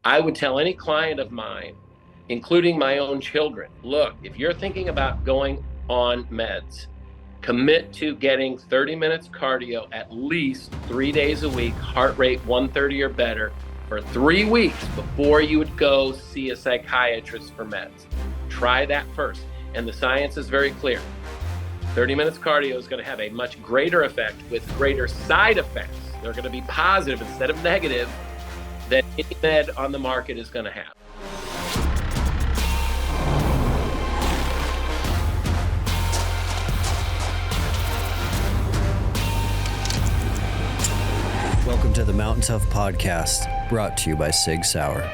I would tell any client of mine, including my own children, look, if you're thinking about going on meds, commit to getting 30 minutes cardio at least 3 days a week, heart rate 130 or better, for 3 weeks before you would go see a psychiatrist for meds. Try that first. And the science is very clear. 30 minutes cardio is going to have a much greater effect with greater side effects. They're going to be positive instead of negative than any med on the market is going to have. Welcome to the Mountain Tough Podcast, brought to you by Sig Sauer.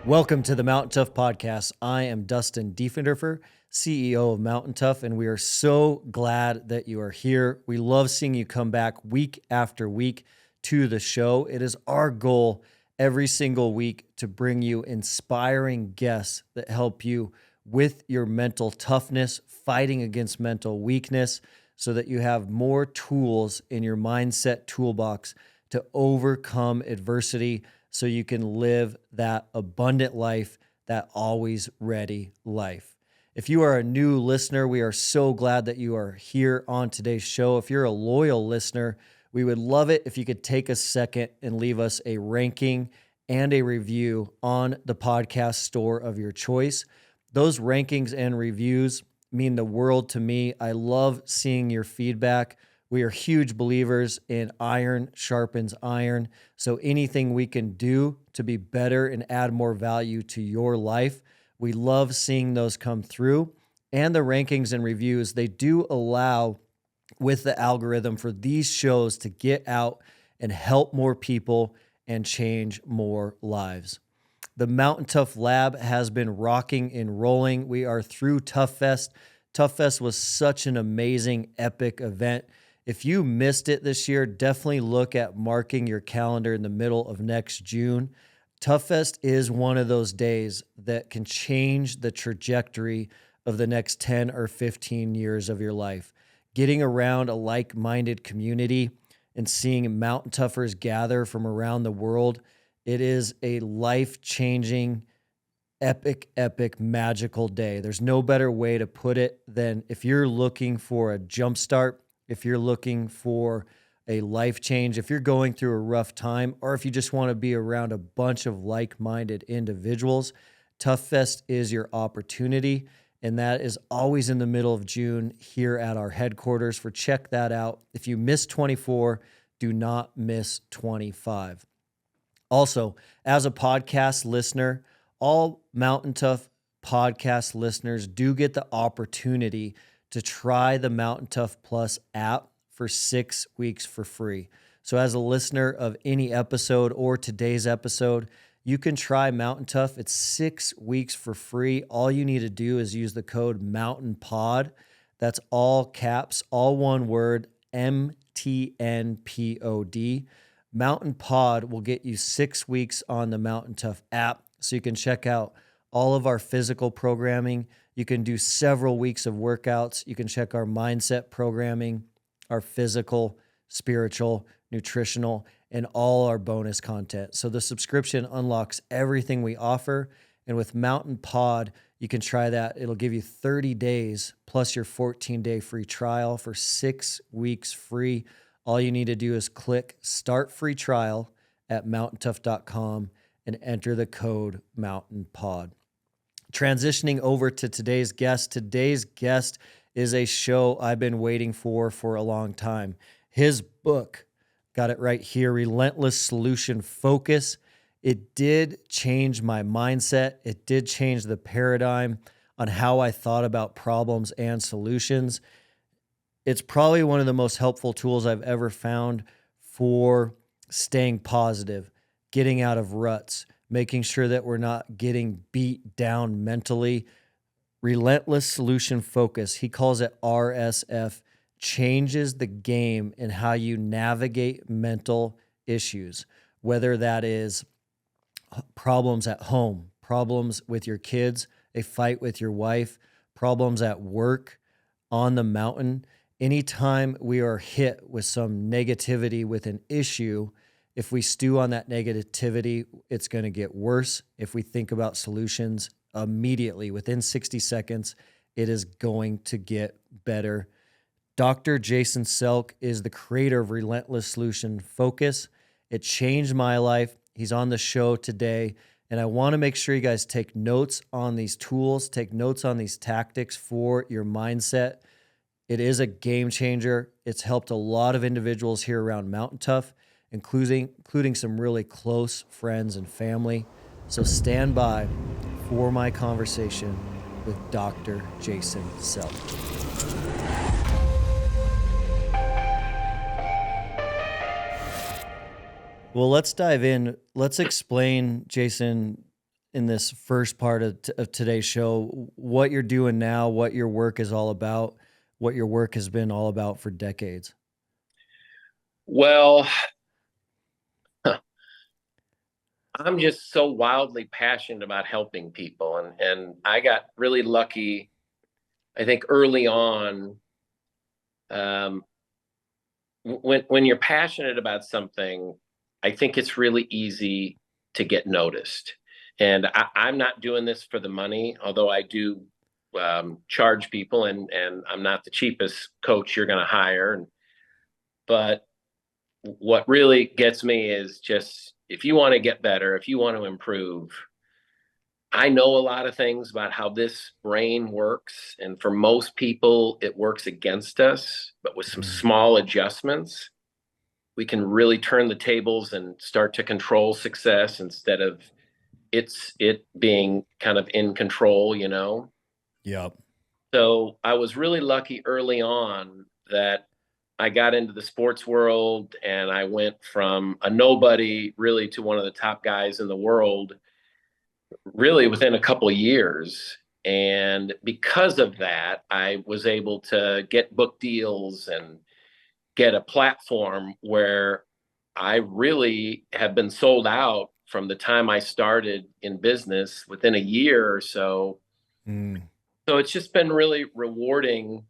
Welcome to the Mountain Tough Podcast. I am Dustin Diefenderfer, CEO of Mountain Tough, and we are so glad that you are here. We love seeing you come back week after week to the show. It is our goal every single week to bring you inspiring guests that help you with your mental toughness, fighting against mental weakness, so that you have more tools in your mindset toolbox to overcome adversity so you can live that abundant life, that always ready life. If you are a new listener, we are so glad that you are here on today's show. If you're a loyal listener, we would love it if you could take a second and leave us a ranking and a review on the podcast store of your choice. Those rankings and reviews mean the world to me. I love seeing your feedback. We are huge believers in iron sharpens iron. So anything we can do to be better and add more value to your life, we love seeing those come through. And the rankings and reviews, they do allow with the algorithm for these shows to get out and help more people and change more lives. The Mountain Tough Lab has been rocking and rolling. We are through Tough Fest. Tough Fest was such an amazing, epic event. If you missed it this year, definitely look at marking your calendar in the middle of next June. Tough Fest is one of those days that can change the trajectory of the next 10 or 15 years of your life. Getting around a like-minded community and seeing mountain toughers gather from around the world, it is a life-changing, epic, magical day. There's no better way to put it than if you're looking for a jumpstart, if you're looking for a life change, if you're going through a rough time, or if you just want to be around a bunch of like-minded individuals, Tough Fest is your opportunity. And that is always in the middle of June here at our headquarters. Check that out. If you miss 24, do not miss 25. Also, as a podcast listener, all Mountain Tough podcast listeners do get the opportunity to try the Mountain Tough Plus app for 6 weeks for free. So as a listener of any episode or today's episode, you can try Mountain Tough. It's 6 weeks for free. All you need to do is use the code MOUNTAINPOD. That's all caps, all one word, MTNPOD. Mountain Pod will get you 6 weeks on the Mountain Tough app, so you can check out all of our physical programming. You can do several weeks of workouts. You can check our mindset programming, our physical, spiritual, nutritional, and all our bonus content. So the subscription unlocks everything we offer. And with Mountain Pod, you can try that. It'll give you 30 days plus your 14-day free trial for 6 weeks free. All you need to do is click Start Free Trial at mountaintough.com and enter the code MOUNTAINPOD. Transitioning over to today's guest. Today's guest is a show I've been waiting for a long time. His book, got it right here, Relentless Solution Focus. It did change my mindset. It did change the paradigm on how I thought about problems and solutions. It's probably one of the most helpful tools I've ever found for staying positive, getting out of ruts, making sure that we're not getting beat down mentally. Relentless Solution Focus, he calls it RSF, changes the game in how you navigate mental issues, whether that is problems at home, problems with your kids, a fight with your wife, problems at work, on the mountain. Anytime we are hit with some negativity with an issue, If we stew on that negativity, it's going to get worse. If we think about solutions immediately, within 60 seconds, it is going to get better. Dr. Jason Selk is the creator of Relentless Solution Focus. It changed my life. He's on the show today. And I want to make sure you guys take notes on these tools, take notes on these tactics for your mindset. It is a game changer. It's helped a lot of individuals here around Mountain Tough, including some really close friends and family. So stand by for my conversation with Dr. Jason Selk. Well, let's dive in. Let's explain, Jason, in this first part of today's show, what you're doing now, what your work is all about, what your work has been all about for decades. Well, I'm just so wildly passionate about helping people. And I got really lucky, I think, early on. When you're passionate about something, I think it's really easy to get noticed. And I'm not doing this for the money, although I do charge people, and I'm not the cheapest coach you're going to hire. But what really gets me is just, if you want to get better, if you want to improve, I know a lot of things about how this brain works. And for most people, it works against us, but with some small adjustments, we can really turn the tables and start to control success instead of it being kind of in control, you know? Yep. So I was really lucky early on that I got into the sports world, and I went from a nobody really to one of the top guys in the world really within a couple of years. And because of that, I was able to get book deals and get a platform where I really have been sold out from the time I started in business within a year or so. So it's just been really rewarding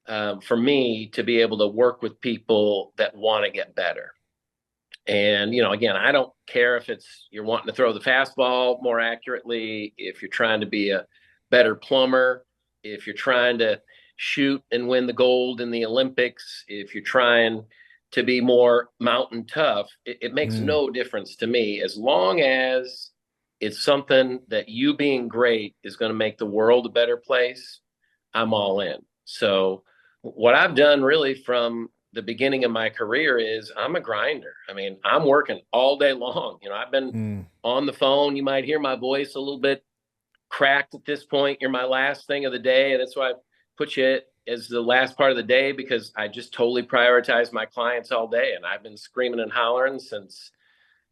for me to be able to work with people that want to get better. And, you know, again, I don't care if it's you're wanting to throw the fastball more accurately, if you're trying to be a better plumber, if you're trying to shoot and win the gold in the Olympics, if you're trying to be more mountain tough, it makes no difference to me, as long as it's something that you being great is going to make the world a better place. I'm all in. So what I've done really from the beginning of my career is I'm a grinder. I mean, I'm working all day long. You know, I've been on the phone. You might hear my voice a little bit cracked at this point. You're my last thing of the day. And that's why I put you as the last part of the day, because I just totally prioritize my clients all day. And I've been screaming and hollering since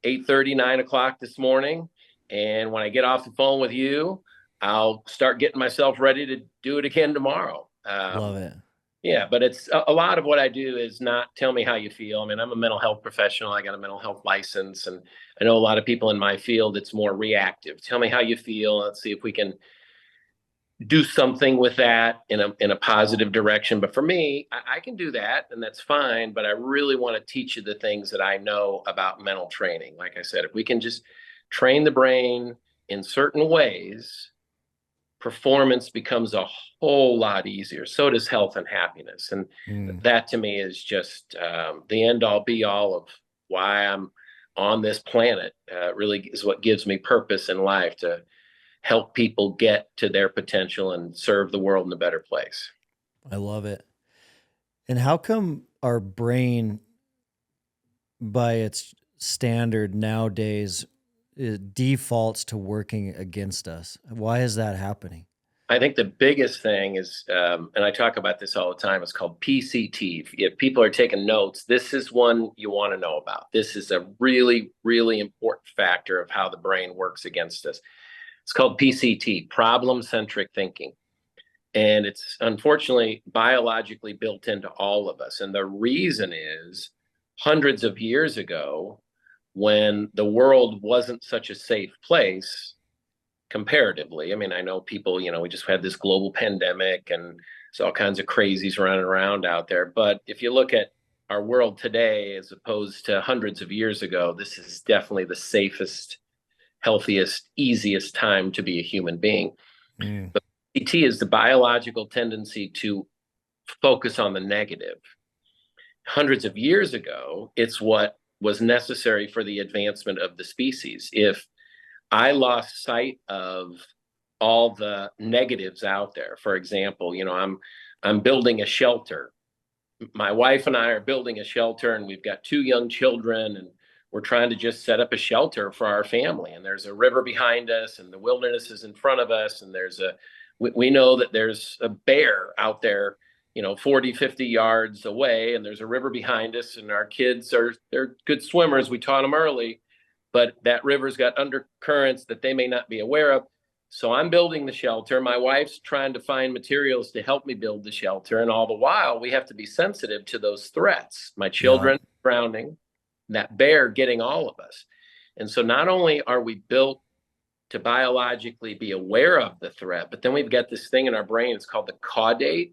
8:30, 9 o'clock this morning. And when I get off the phone with you, I'll start getting myself ready to do it again tomorrow. Love it. Yeah, but it's a lot of what I do is not tell me how you feel. I mean, I'm a mental health professional. I got a mental health license, and I know a lot of people in my field, it's more reactive. Tell me how you feel. Let's see if we can do something with that in a positive direction. But for me, I can do that, and that's fine. But I really want to teach you the things that I know about mental training. Like I said, if we can just train the brain in certain ways, performance becomes a whole lot easier. So does health and happiness. And that to me is just the end all be all of why I'm on this planet. Really is what gives me purpose in life, to help people get to their potential and serve the world in a better place. I love it. And how come our brain, by its standard nowadays, it defaults to working against us? Why is that happening? I think the biggest thing is, and I talk about this all the time, it's called PCT. If people are taking notes, this is one you want to know about. This is a really, really important factor of how the brain works against us. It's called PCT, problem-centric thinking. And it's unfortunately biologically built into all of us. And the reason is, hundreds of years ago, when the world wasn't such a safe place comparatively. I mean, I know people, you know, we just had this global pandemic and there's all kinds of crazies running around out there. But if you look at our world today, as opposed to hundreds of years ago, this is definitely the safest, healthiest, easiest time to be a human being. But PCT is the biological tendency to focus on the negative. Hundreds of years ago, it's what was necessary for the advancement of the species. If I lost sight of all the negatives out there, for example, I'm building a shelter. My wife and I are building a shelter, and we've got 2 young children, and we're trying to just set up a shelter for our family. And there's a river behind us, and the wilderness is in front of us, and we know that there's a bear out there, 40, 50 yards away, and there's a river behind us, and our kids they're good swimmers. We taught them early, but that river's got undercurrents that they may not be aware of. So I'm building the shelter. My wife's trying to find materials to help me build the shelter. And all the while, we have to be sensitive to those threats. My children drowning, that bear getting all of us. And so not only are we built to biologically be aware of the threat, but then we've got this thing in our brain, it's called the caudate.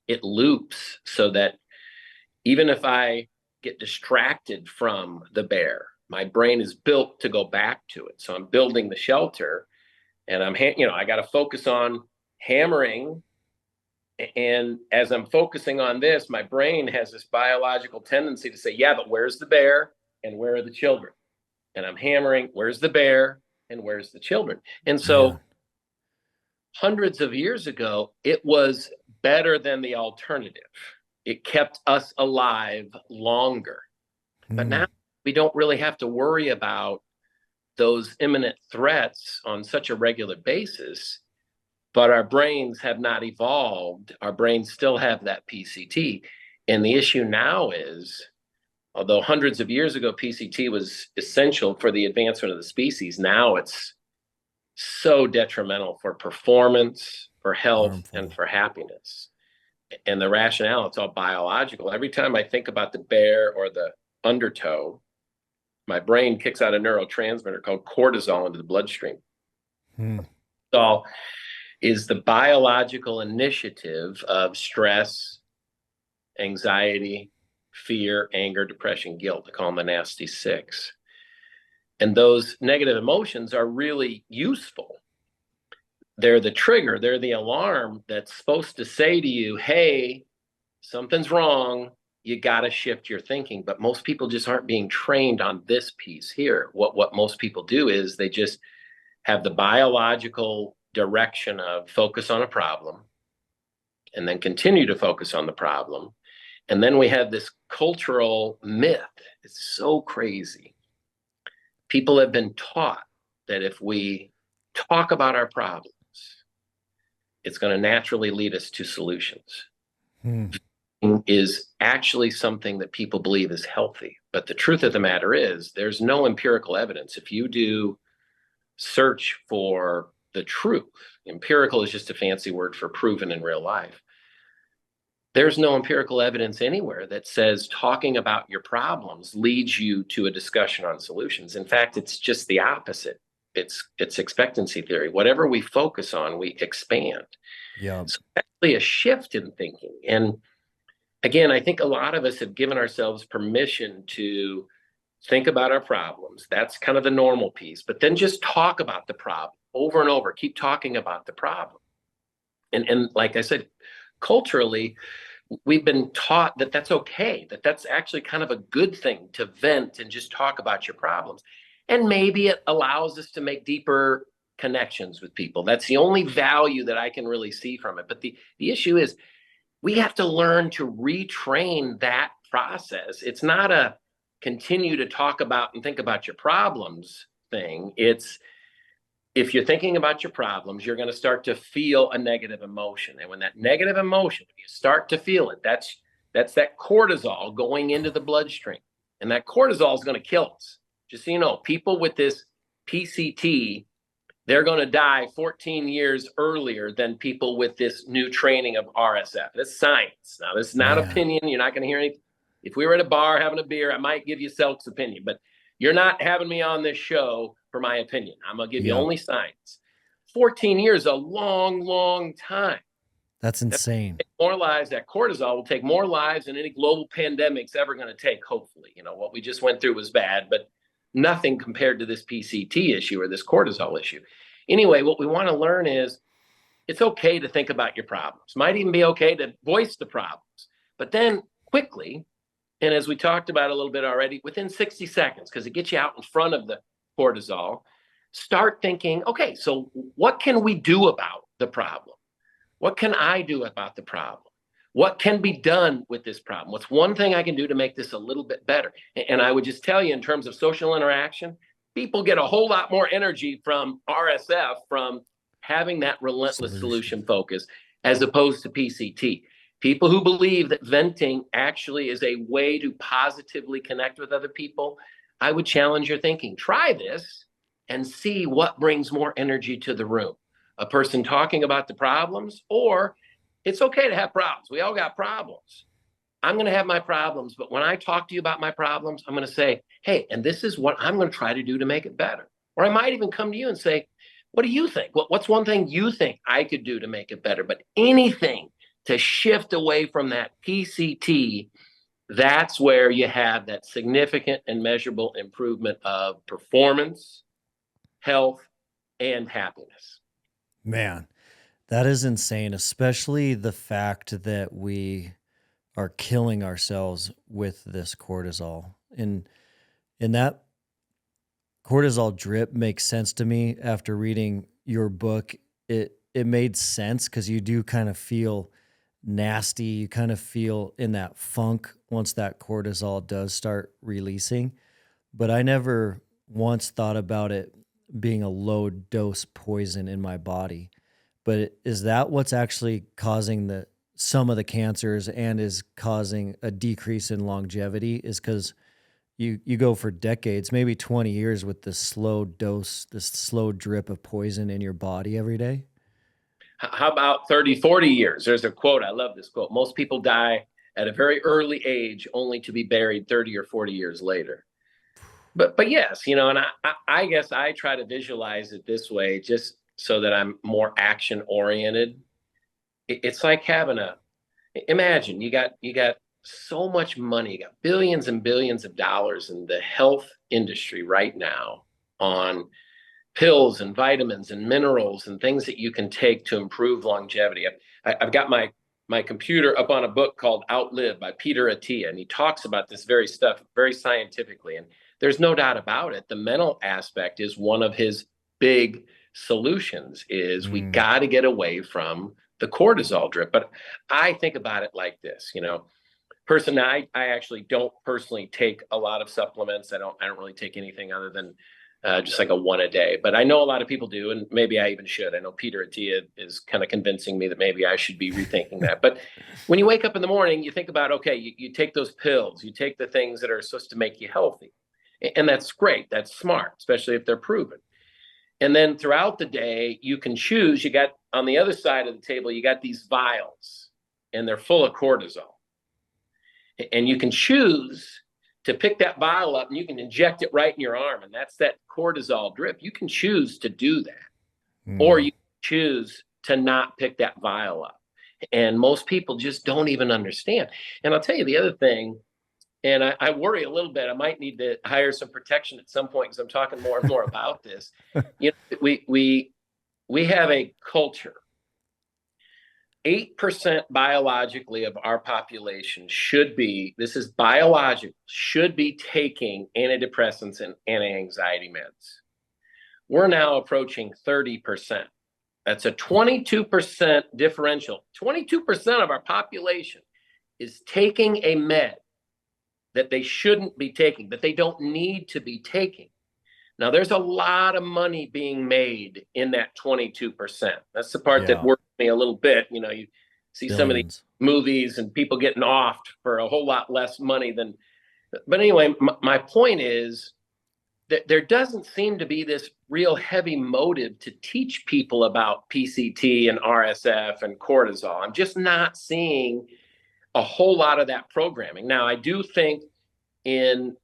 It loops so that even if I get distracted from the bear, my brain is built to go back to it. So I'm building the shelter, and I got to focus on hammering. And as I'm focusing on this, my brain has this biological tendency to say, yeah, but where's the bear and where are the children? And I'm hammering, where's the bear and where's the children? And so hundreds of years ago, it was better than the alternative. It kept us alive longer. But now we don't really have to worry about those imminent threats on such a regular basis, but our brains have not evolved. Our brains still have that PCT. And the issue now is, although hundreds of years ago, PCT was essential for the advancement of the species, now it's so detrimental for performance, for health, and for happiness. And the rationale, it's all biological. Every time I think about the bear or the undertow, my brain kicks out a neurotransmitter called cortisol into the bloodstream. Cortisol is the biological initiative of stress, anxiety, fear, anger, depression, guilt. They call them the nasty 6. And those negative emotions are really useful. They're the trigger, they're the alarm that's supposed to say to you, hey, something's wrong. You got to shift your thinking. But most people just aren't being trained on this piece here. What most people do is they just have the biological direction of focus on a problem and then continue to focus on the problem. And then we have this cultural myth. It's so crazy. People have been taught that if we talk about our problems, it's going to naturally lead us to solutions. Is actually something that people believe is healthy. But the truth of the matter is there's no empirical evidence. If you do search for the truth, empirical is just a fancy word for proven in real life. There's no empirical evidence anywhere that says talking about your problems leads you to a discussion on solutions. In fact, it's just the opposite. It's expectancy theory. Whatever we focus on, we expand. Yeah. So it's actually a shift in thinking. And again, I think a lot of us have given ourselves permission to think about our problems. That's kind of the normal piece, but then just talk about the problem over and over. Keep talking about the problem. And like I said, culturally, we've been taught that that's okay, that that's actually kind of a good thing to vent and just talk about your problems. And maybe it allows us to make deeper connections with people. That's the only value that I can really see from it. But the issue is we have to learn to retrain that process. It's not a continue to talk about and think about your problems thing. It's if you're thinking about your problems, you're going to start to feel a negative emotion. And when that negative emotion, you start to feel it, that's that cortisol going into the bloodstream. And that cortisol is going to kill us. Just so you know, people with this PCT, they're going to die 14 years earlier than people with this new training of RSF. That's science. Now, this is not opinion. You're not going to hear anything. If we were at a bar having a beer, I might give you Selk's opinion, but you're not having me on this show for my opinion. I'm going to give you only science. 14 years is a long, long time. That's insane. More lives, that cortisol will take more lives than any global pandemic's ever going to take, hopefully. What we just went through was bad, but nothing compared to this PCT issue or this cortisol issue. Anyway, what we want to learn is it's okay to think about your problems. Might even be okay to voice the problems, but then quickly, and as we talked about a little bit already, within 60 seconds, because it gets you out in front of the cortisol, start thinking, okay, so what can we do about the problem? What can I do about the problem? What can be done with this problem? What's one thing I can do to make this a little bit better? And I would just tell you, in terms of social interaction, people get a whole lot more energy from RSF, from having that relentless solution focus, as opposed to PCT. People who believe that venting actually is a way to positively connect with other people, I would challenge your thinking. Try this and see what brings more energy to the room. A person talking about the problems, or it's okay to have problems. We all got problems. I'm going to have my problems, but when I talk to you about my problems, I'm going to say, hey, and this is what I'm going to try to do to make it better. Or I might even come to you and say, what do you think? What's one thing you think I could do to make it better? But anything to shift away from that PCT, that's where you have that significant and measurable improvement of performance, health, and happiness. Man, that is insane, especially the fact that we are killing ourselves with this cortisol. And that cortisol drip makes sense to me after reading your book. It made sense because you do kind of feel nasty. You kind of feel in that funk once that cortisol does start releasing. But I never once thought about it being a low dose poison in my body. But is that what's actually causing some of the cancers and is causing a decrease in longevity? Is because you go for decades, maybe 20 years with this slow dose, this slow drip of poison in your body every day? How about 30, 40 years? There's a quote. I love this quote. Most people die at a very early age only to be buried 30 or 40 years later. But yes, and I guess I try to visualize it this way, just so that I'm more action oriented. It's like imagine you got so much money, you got billions and billions of dollars in the health industry right now on pills and vitamins and minerals and things that you can take to improve longevity. I've got my computer up on a book called Outlive by Peter Attia, and he talks about this very stuff very scientifically. And there's no doubt about it. The mental aspect is one of his big solutions. We got to get away from the cortisol drip. But I think about it like this, personally, I actually don't personally take a lot of supplements. I don't really take anything other than just like a one a day. But I know a lot of people do, and maybe I even should. I know Peter Attia is kind of convincing me that maybe I should be rethinking that. But when you wake up in the morning, you think about, okay, you take those pills, you take the things that are supposed to make you healthy. And that's great. That's smart, especially if they're proven. And then throughout the day, you can choose. You got on the other side of the table, you got these vials, and they're full of cortisol. And you can choose to pick that vial up, and you can inject it right in your arm. And that's that cortisol drip. You can choose to do that, or you choose to not pick that vial up. And most people just don't even understand. And I'll tell you the other thing, and I worry a little bit. I might need to hire some protection at some point because I'm talking more and more about this. We have a culture. 8% biologically of our population should be taking antidepressants and anti-anxiety meds. We're now approaching 30%. That's a 22% differential. 22% of our population is taking a med that they shouldn't be taking, that they don't need to be taking. Now, there's a lot of money being made in that 22%. That's the part that works me a little bit. You see Billions. Some of these movies and people getting offed for a whole lot less money than. But anyway, my point is that there doesn't seem to be this real heavy motive to teach people about PCT and RSF and cortisol. I'm just not seeing a whole lot of that programming. Now, I do think in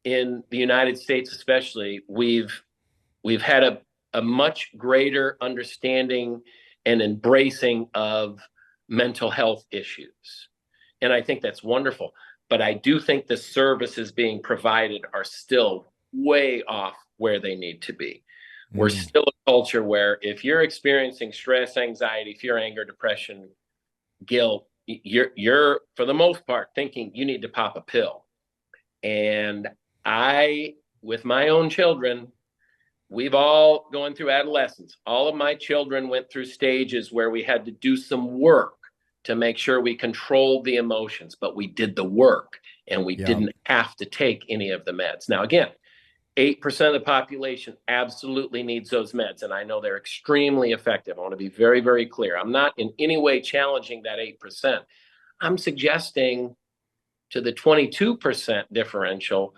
the United States, especially, we've had a much greater understanding and embracing of mental health issues. And I think that's wonderful. But I do think the services being provided are still way off where they need to be. We're still a culture where if you're experiencing stress, anxiety, fear, anger, depression, guilt, you're for the most part thinking you need to pop a pill. And I, with my own children, we've all gone through adolescence. All of my children went through stages where we had to do some work to make sure we controlled the emotions, but we did the work and we didn't have to take any of the meds. Now, again, 8% of the population absolutely needs those meds. And I know they're extremely effective. I want to be very, very clear. I'm not in any way challenging that 8%. I'm suggesting to the 22% differential,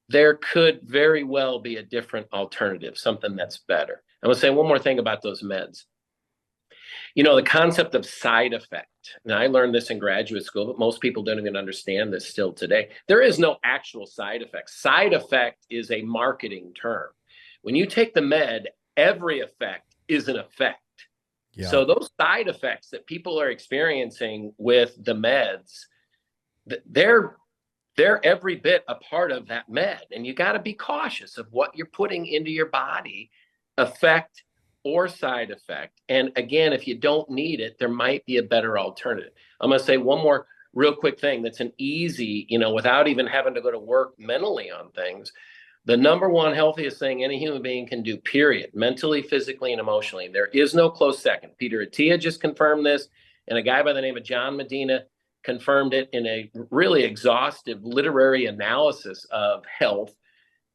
there could very well be a different alternative, something that's better. I'm going to say one more thing about those meds. You know, the concept of side effect, and I learned this in graduate school, but most people don't even understand this still today. There is no actual side effect. Side effect is a marketing term. When you take the med, every effect is an effect. Yeah. So those side effects that people are experiencing with the meds, they're every bit a part of that med. And you got to be cautious of what you're putting into your body, effect or side effect. And again, if you don't need it, there might be a better alternative. I'm going to say one more real quick thing that's an easy, without even having to go to work mentally on things. The number one healthiest thing any human being can do, period, mentally, physically, and emotionally. There is no close second. Peter Attia just confirmed this, and a guy by the name of John Medina confirmed it in a really exhaustive literary analysis of health.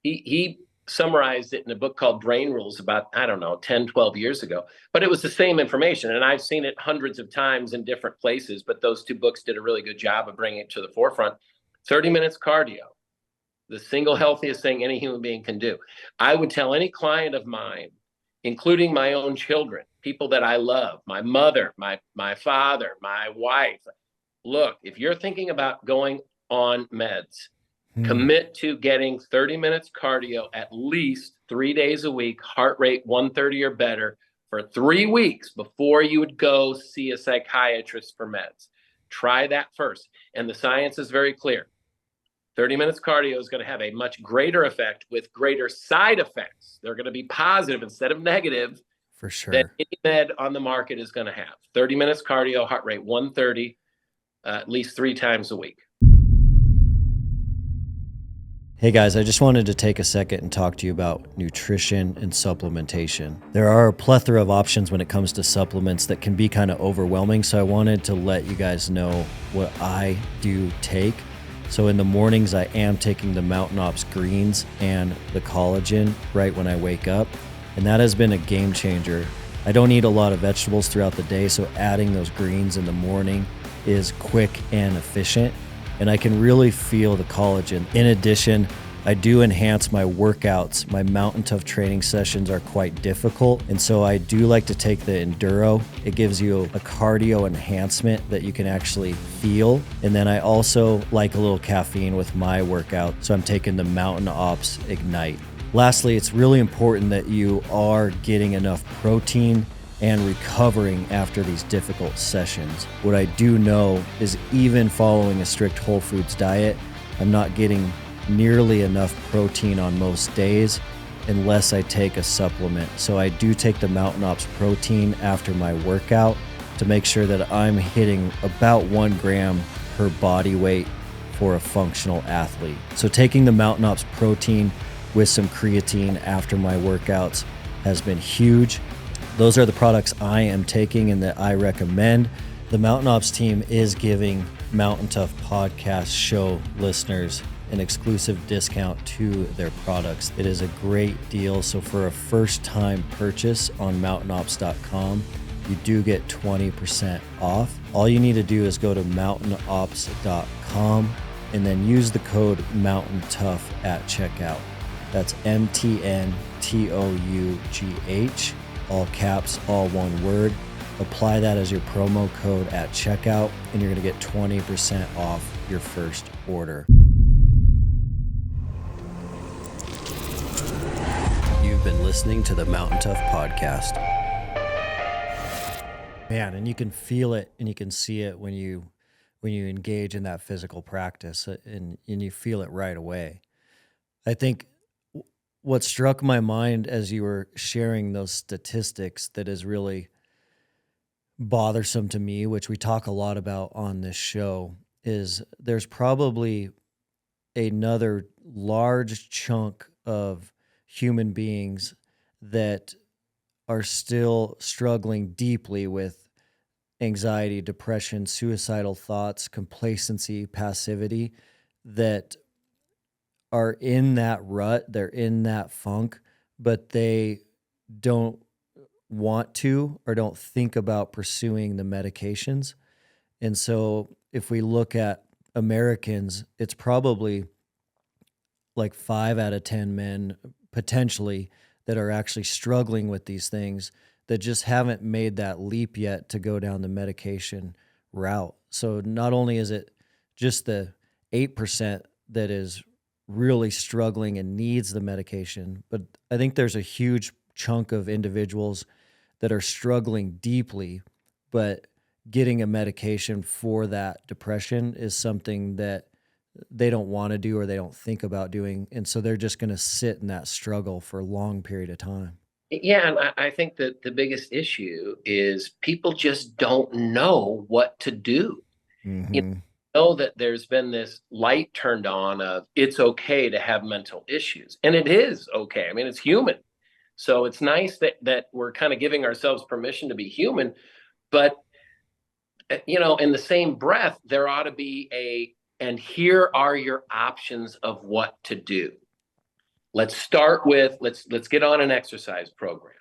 He summarized it in a book called Brain Rules about, 10, 12 years ago. But it was the same information. And I've seen it hundreds of times in different places. But those two books did a really good job of bringing it to the forefront. 30 minutes cardio, the single healthiest thing any human being can do. I would tell any client of mine, including my own children, people that I love, my mother, my father, my wife, look, if you're thinking about going on meds, commit to getting 30 minutes cardio at least 3 days a week, heart rate 130 or better for 3 weeks before you would go see a psychiatrist for meds. Try that first. And the science is very clear. 30 minutes cardio is going to have a much greater effect with greater side effects. They're going to be positive instead of negative. For sure. That any med on the market is going to have. 30 minutes cardio, heart rate 130, at least 3 times a week. Hey guys, I just wanted to take a second and talk to you about nutrition and supplementation. There are a plethora of options when it comes to supplements that can be kind of overwhelming, so I wanted to let you guys know what I do take. So in the mornings, I am taking the Mountain Ops greens and the collagen right when I wake up, and that has been a game changer. I don't eat a lot of vegetables throughout the day, so adding those greens in the morning is quick and efficient. And I can really feel the collagen. In addition, I do enhance my workouts. My Mountain Tough training sessions are quite difficult, and so I do like to take the Enduro. It gives you a cardio enhancement that you can actually feel. And then I also like a little caffeine with my workout, so I'm taking the Mountain Ops Ignite. Lastly, it's really important that you are getting enough protein and recovering after these difficult sessions. What I do know is even following a strict whole foods diet, I'm not getting nearly enough protein on most days unless I take a supplement. So I do take the Mountain Ops protein after my workout to make sure that I'm hitting about 1 gram per body weight for a functional athlete. So taking the Mountain Ops protein with some creatine after my workouts has been huge. Those are the products I am taking and that I recommend. The Mountain Ops team is giving Mountain Tough podcast show listeners an exclusive discount to their products. It is a great deal. So for a first-time purchase on mountainops.com, you do get 20% off. All you need to do is go to mountainops.com and then use the code MountainTough at checkout. That's MTNTOUGH. All caps, all one word. Apply that as your promo code at checkout, and you're going to get 20% off your first order. You've been listening to the Mountain Tough podcast. Man, and you can feel it and you can see it when you engage in that physical practice, and you feel it right away. I think what struck my mind as you were sharing those statistics that is really bothersome to me, which we talk a lot about on this show, is there's probably another large chunk of human beings that are still struggling deeply with anxiety, depression, suicidal thoughts, complacency, passivity, that are in that rut, they're in that funk, but they don't want to or don't think about pursuing the medications. And so if we look at Americans, it's probably like 5 out of 10 men potentially that are actually struggling with these things that just haven't made that leap yet to go down the medication route. So not only is it just the 8% that is really struggling and needs the medication, but I think there's a huge chunk of individuals that are struggling deeply, but getting a medication for that depression is something that they don't want to do or they don't think about doing. And so they're just going to sit in that struggle for a long period of time. Yeah, and I think that the biggest issue is people just don't know what to do. You Mm-hmm. know that there's been this light turned on of it's okay to have mental issues, and it is okay. I mean, it's human. So it's nice that we're kind of giving ourselves permission to be human, but in the same breath, there ought to be and here are your options of what to do. Let's start with let's get on an exercise program.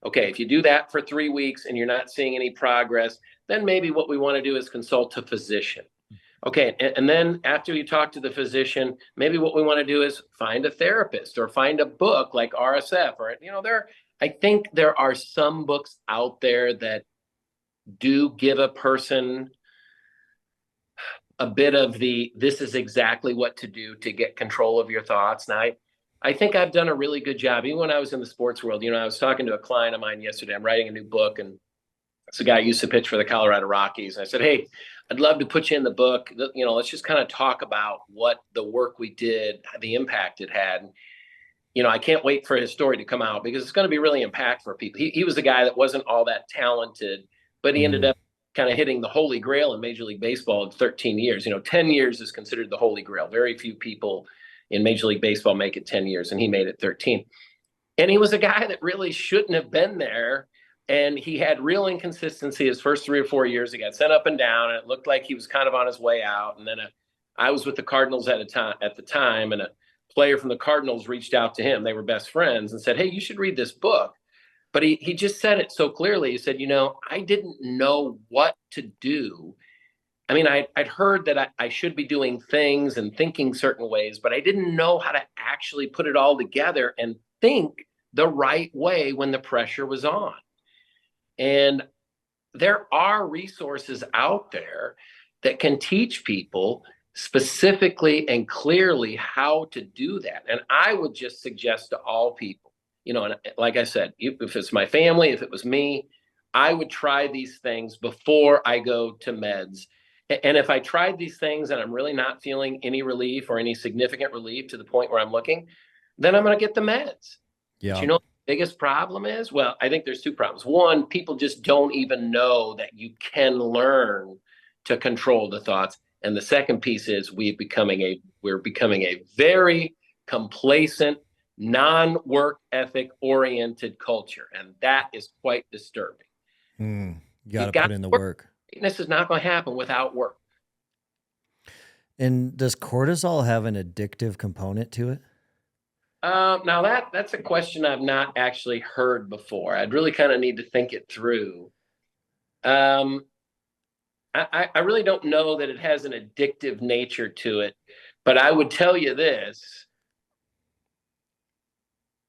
Okay, if you do that for 3 weeks and you're not seeing any progress, then maybe what we want to do is consult a physician. Okay, and then after you talk to the physician, maybe what we want to do is find a therapist or find a book like RSF or I think there are some books out there that do give a person a bit of this is exactly what to do to get control of your thoughts. Now, I think I've done a really good job. Even when I was in the sports world, I was talking to a client of mine yesterday. I'm writing a new book, and it's a guy who used to pitch for the Colorado Rockies. And I said, hey, I'd love to put you in the book. Let's just kind of talk about what the work we did, the impact it had. And, I can't wait for his story to come out because it's going to be really impactful for people. He was a guy that wasn't all that talented, but he ended up kind of hitting the holy grail in Major League Baseball in 13 years. 10 years is considered the holy grail. Very few people in Major League Baseball make it 10 years, and he made it 13. And he was a guy that really shouldn't have been there. And he had real inconsistency his first 3 or 4 years. He got sent up and down, and it looked like he was kind of on his way out. And then I was with the Cardinals at the time, and a player from the Cardinals reached out to him. They were best friends and said, hey, you should read this book. But he just said it so clearly. He said, I didn't know what to do. I mean, I'd heard that I should be doing things and thinking certain ways, but I didn't know how to actually put it all together and think the right way when the pressure was on. And there are resources out there that can teach people specifically and clearly how to do that. And I would just suggest to all people, and like I said, if it's my family, if it was me, I would try these things before I go to meds. And if I tried these things and I'm really not feeling any relief or any significant relief to the point where I'm looking, then I'm going to get the meds. Yeah. But the biggest problem is, well, I think there's 2 problems. One, people just don't even know that you can learn to control the thoughts. And the second piece is we're becoming a very complacent, non-work ethic oriented culture. And that is quite disturbing. You got to put in the work. This is not going to happen without work. And does cortisol have an addictive component to it? Now that's a question I've not actually heard before. I'd really kind of need to think it through. I really don't know that it has an addictive nature to it, but I would tell you this.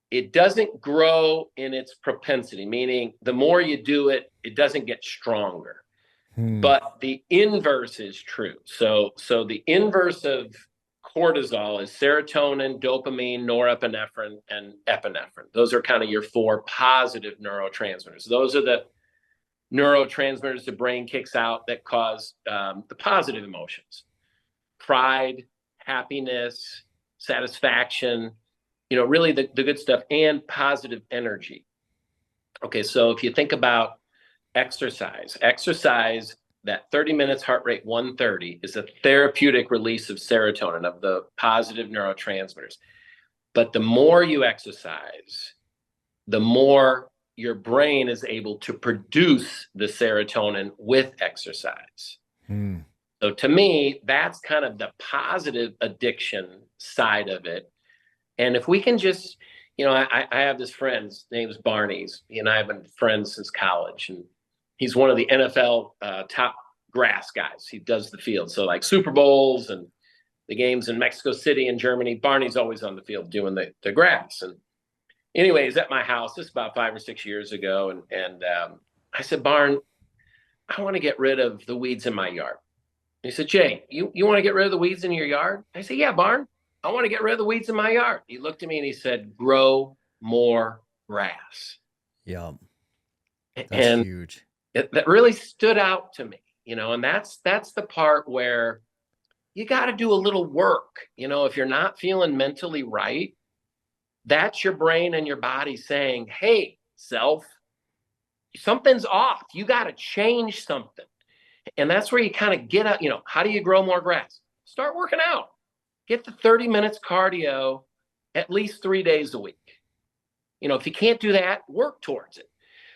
It doesn't grow in its propensity, meaning the more you do it, it doesn't get stronger. But the inverse is true. So the inverse of cortisol is serotonin, dopamine, norepinephrine, and epinephrine. Those are kind of your 4 positive neurotransmitters. Those are neurotransmitters the brain kicks out that cause the positive emotions: pride, happiness, satisfaction, really the good stuff, and positive energy. Okay, so if you think about exercise, that 30 minutes, heart rate 130, is a therapeutic release of serotonin, of the positive neurotransmitters. But the more you exercise, the more your brain is able to produce the serotonin with exercise. So to me, that's kind of the positive addiction side of it. And if we can just, I have this friend, his name is Barney. He and I have been friends since college, and he's one of the NFL top grass guys. He does the field. So like Super Bowls and the games in Mexico City and Germany, Barney's always on the field doing the grass. And anyway, he's at my house. This is about 5 or 6 years ago. And I said, Barn, I want to get rid of the weeds in my yard. And he said, Jay, you want to get rid of the weeds in your yard? I said, yeah, Barn, I want to get rid of the weeds in my yard. He looked at me and he said, grow more grass. Yeah. That's huge. That really stood out to me, and that's the part where you got to do a little work. If you're not feeling mentally right, that's your brain and your body saying, hey, self, something's off. You got to change something. And that's where you kind of get up, how do you grow more grass? Start working out. Get the 30 minutes cardio at least 3 days a week. If you can't do that, work towards it.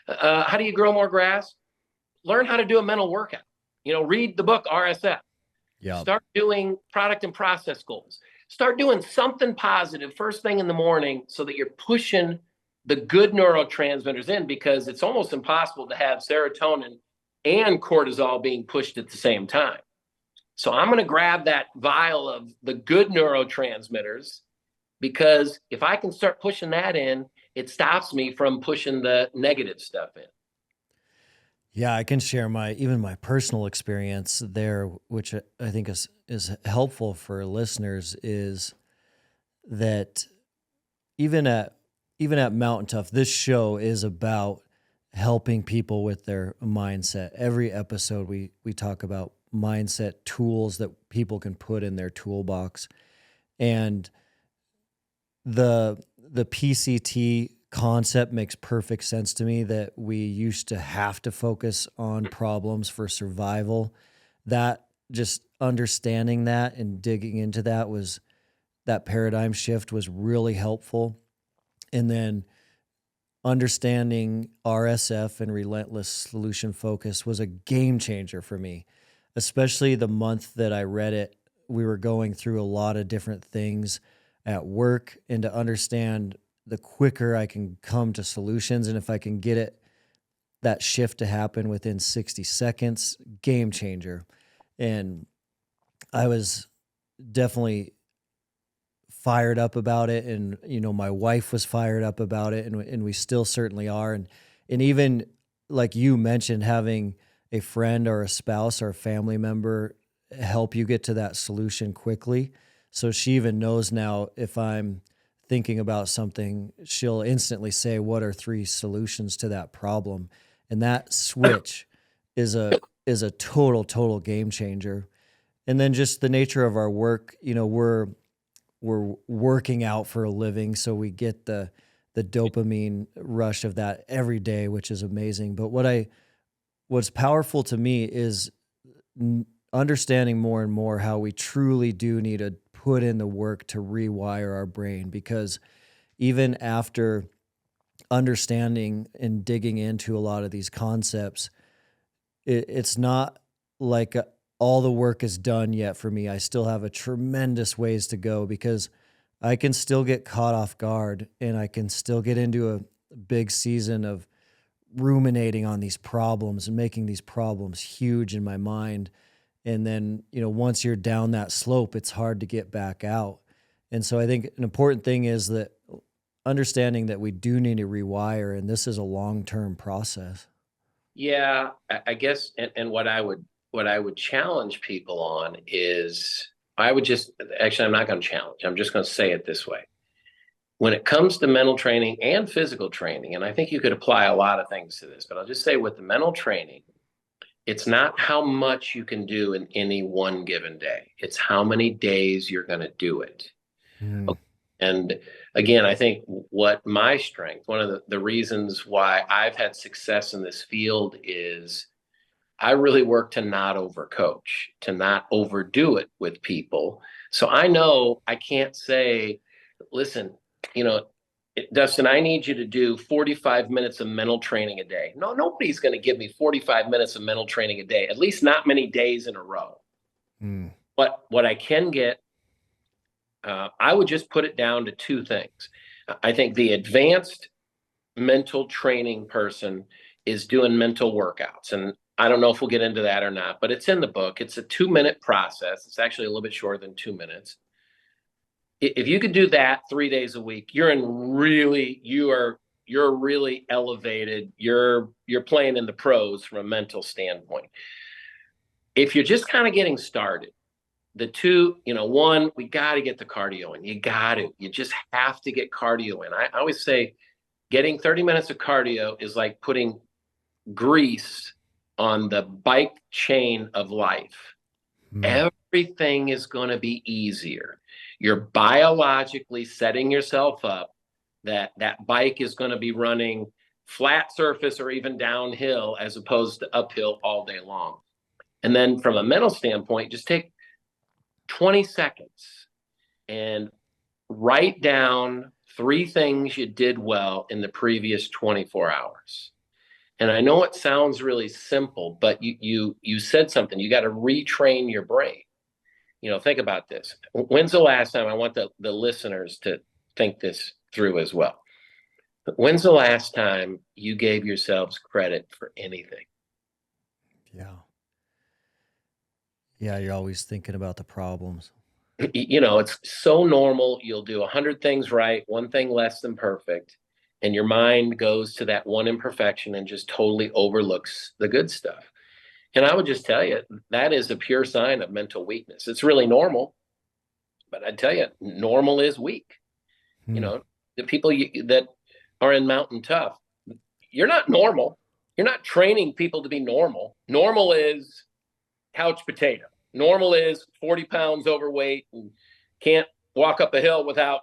How do you grow more grass? Learn how to do a mental workout. Read the book RSF. Yeah. Start doing product and process goals. Start doing something positive first thing in the morning so that you're pushing the good neurotransmitters in, because it's almost impossible to have serotonin and cortisol being pushed at the same time. So I'm going to grab that vial of the good neurotransmitters, because if I can start pushing that in, it stops me from pushing the negative stuff in. Yeah, I can share my personal experience there, which I think is helpful for listeners, is that even at Mountain Tough, this show is about helping people with their mindset. Every episode we talk about mindset tools that people can put in their toolbox. And the PCT concept makes perfect sense to me, that we used to have to focus on problems for survival. That just understanding that and digging into that paradigm shift was really helpful. And then understanding RSF and Relentless solution focus was a game changer for me, especially the month that I read it. We were going through a lot of different things at work, and to understand the quicker I can come to solutions, and if I can get that shift to happen within 60 seconds, game changer. And I was definitely fired up about it. And, my wife was fired up about it, and we still certainly are. And even like you mentioned, having a friend or a spouse or a family member help you get to that solution quickly. So she even knows now, if I'm thinking about something, she'll instantly say, what are 3 solutions to that problem? And that switch is a total game changer. And then just the nature of our work, we're working out for a living, so we get the dopamine rush of that every day, which is amazing. But what's powerful to me is understanding more and more how we truly do need to put in the work to rewire our brain, because even after understanding and digging into a lot of these concepts, it's not like all the work is done yet for me. I still have a tremendous ways to go, because I can still get caught off guard, and I can still get into a big season of ruminating on these problems and making these problems huge in my mind. And then, once you're down that slope, it's hard to get back out. And so I think an important thing is that understanding that we do need to rewire, and this is a long-term process. Yeah, I guess, and what I would challenge people on is, I'm not going to challenge. I'm just going to say it this way. when it comes to mental training and physical training, and I think you could apply a lot of things to this, but I'll just say with the mental training, it's not how much you can do in any one given day. It's how many days you're going to do it. Mm. And again, I think what my strength, one of the reasons why I've had success in this field is I really work to not overcoach, to not overdo it with people. So I know I can't say, listen, Dustin, I need you to do 45 minutes of mental training a day. No, nobody's going to give me 45 minutes of mental training a day, at least not many days in a row. Mm. But what I can get, I would just put it down to two things. I think the advanced mental training person is doing mental workouts. And I don't know if we'll get into that or not, but it's in the book. It's a 2-minute process. It's actually a little bit shorter than 2 minutes. If you could do that 3 days a week, you're really elevated. You're playing in the pros from a mental standpoint. If you're just kind of getting started, the two, one, we got to get the cardio in. You just have to get cardio in. I always say getting 30 minutes of cardio is like putting grease on the bike chain of life. Everything is going to be easier. You're biologically setting yourself up that bike is going to be running flat surface or even downhill as opposed to uphill all day long. And then from a mental standpoint, just take 20 seconds and write down 3 things you did well in the previous 24 hours. And I know it sounds really simple, but you said something. You got to retrain your brain. Think about this. When's the last time, I want the listeners to think this through as well. When's the last time you gave yourselves credit for anything? Yeah. Yeah, you're always thinking about the problems. It's so normal. You'll do 100 things right, one thing less than perfect, and your mind goes to that one imperfection and just totally overlooks the good stuff. And I would just tell you, that is a pure sign of mental weakness. It's really normal, but I tell you, normal is weak. The people that are in Mountain Tough, you're not normal. You're not training people to be normal. Normal is couch potato. Normal is 40 pounds overweight and can't walk up a hill without,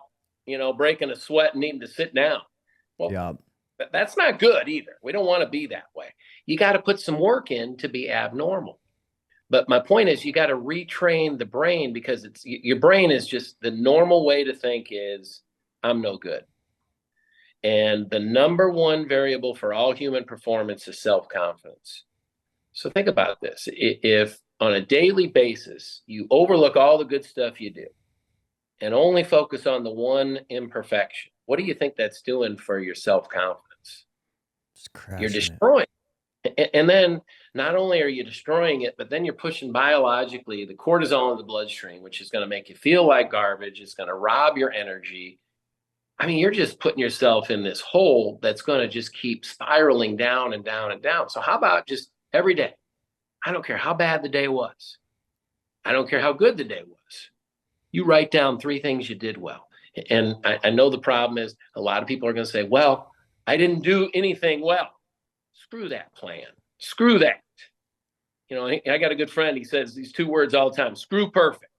breaking a sweat and needing to sit down. Well, yeah. That's not good either. We don't want to be that way. You got to put some work in to be abnormal. But my point is, you got to retrain the brain, because your brain is just, the normal way to think is, I'm no good. And the number one variable for all human performance is self-confidence. So think about this. If on a daily basis, you overlook all the good stuff you do and only focus on the one imperfection, what do you think that's doing for your self-confidence? You're destroying it. And then not only are you destroying it, but then you're pushing biologically the cortisol in the bloodstream, which is going to make you feel like garbage. It's going to rob your energy. I mean, you're just putting yourself in this hole that's going to just keep spiraling down and down and down. So how about just every day? I don't care how bad the day was. I don't care how good the day was. You write down 3 things you did well. And I know the problem is, a lot of people are going to say, well, I didn't do anything well. Screw that plan. Screw that. I got a good friend. He says these 2 words all the time: screw perfect.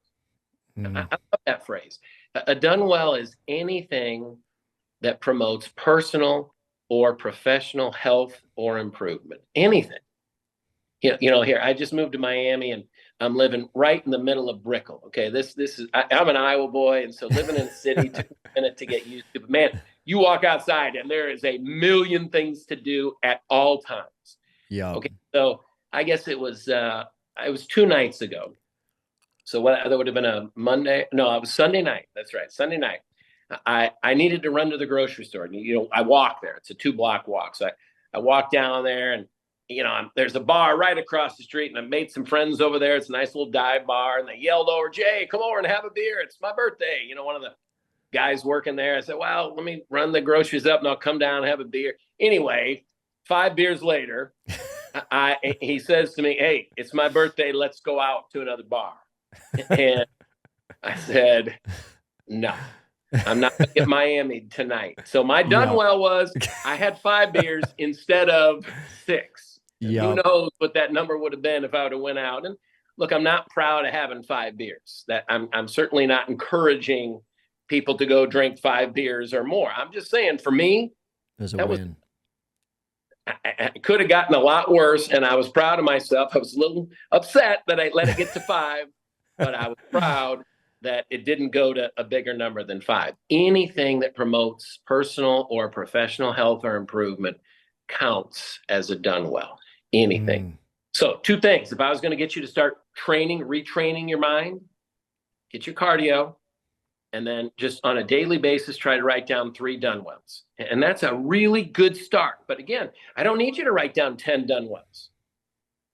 I love that phrase. A done well is anything that promotes personal or professional health or improvement. Anything. Here, I just moved to Miami and I'm living right in the middle of Brickell. Okay, this is, I'm an Iowa boy, and so living in the city took a minute to get used to. But man, you walk outside and there is a million things to do at all times. Yeah. Okay, so I guess it was 2 nights ago. So that would have been a Monday. No, it was Sunday night. That's right, Sunday night. I needed to run to the grocery store. I walk there. It's a 2-block walk. So I walked down there, and there's a bar right across the street, and I made some friends over there. It's a nice little dive bar, and they yelled over, "Jay, come over and have a beer. It's my birthday." One of the guys working there. I said, "Well, let me run the groceries up and I'll come down and have a beer." Anyway, 5 beers later, he says to me, "Hey, it's my birthday. Let's go out to another bar." And I said, "No." I'm not going to get Miami tonight. So my done Yeah. well was I had 5 beers instead of 6. And who Yep. knows what that number would have been if I would have went out. And look, I'm not proud of having 5 beers. That I'm certainly not encouraging people to go drink 5 beers or more. I'm just saying, for me, As a that win. I could have gotten a lot worse, and I was proud of myself. I was a little upset that I let it get to 5, but I was proud that it didn't go to a bigger number than 5. Anything that promotes personal or professional health or improvement counts as a done well. Anything. So 2 things. If I was going to get you to start retraining your mind, get your cardio, and then just on a daily basis, try to write down 3 done wells. And that's a really good start. But again, I don't need you to write down 10 done wells.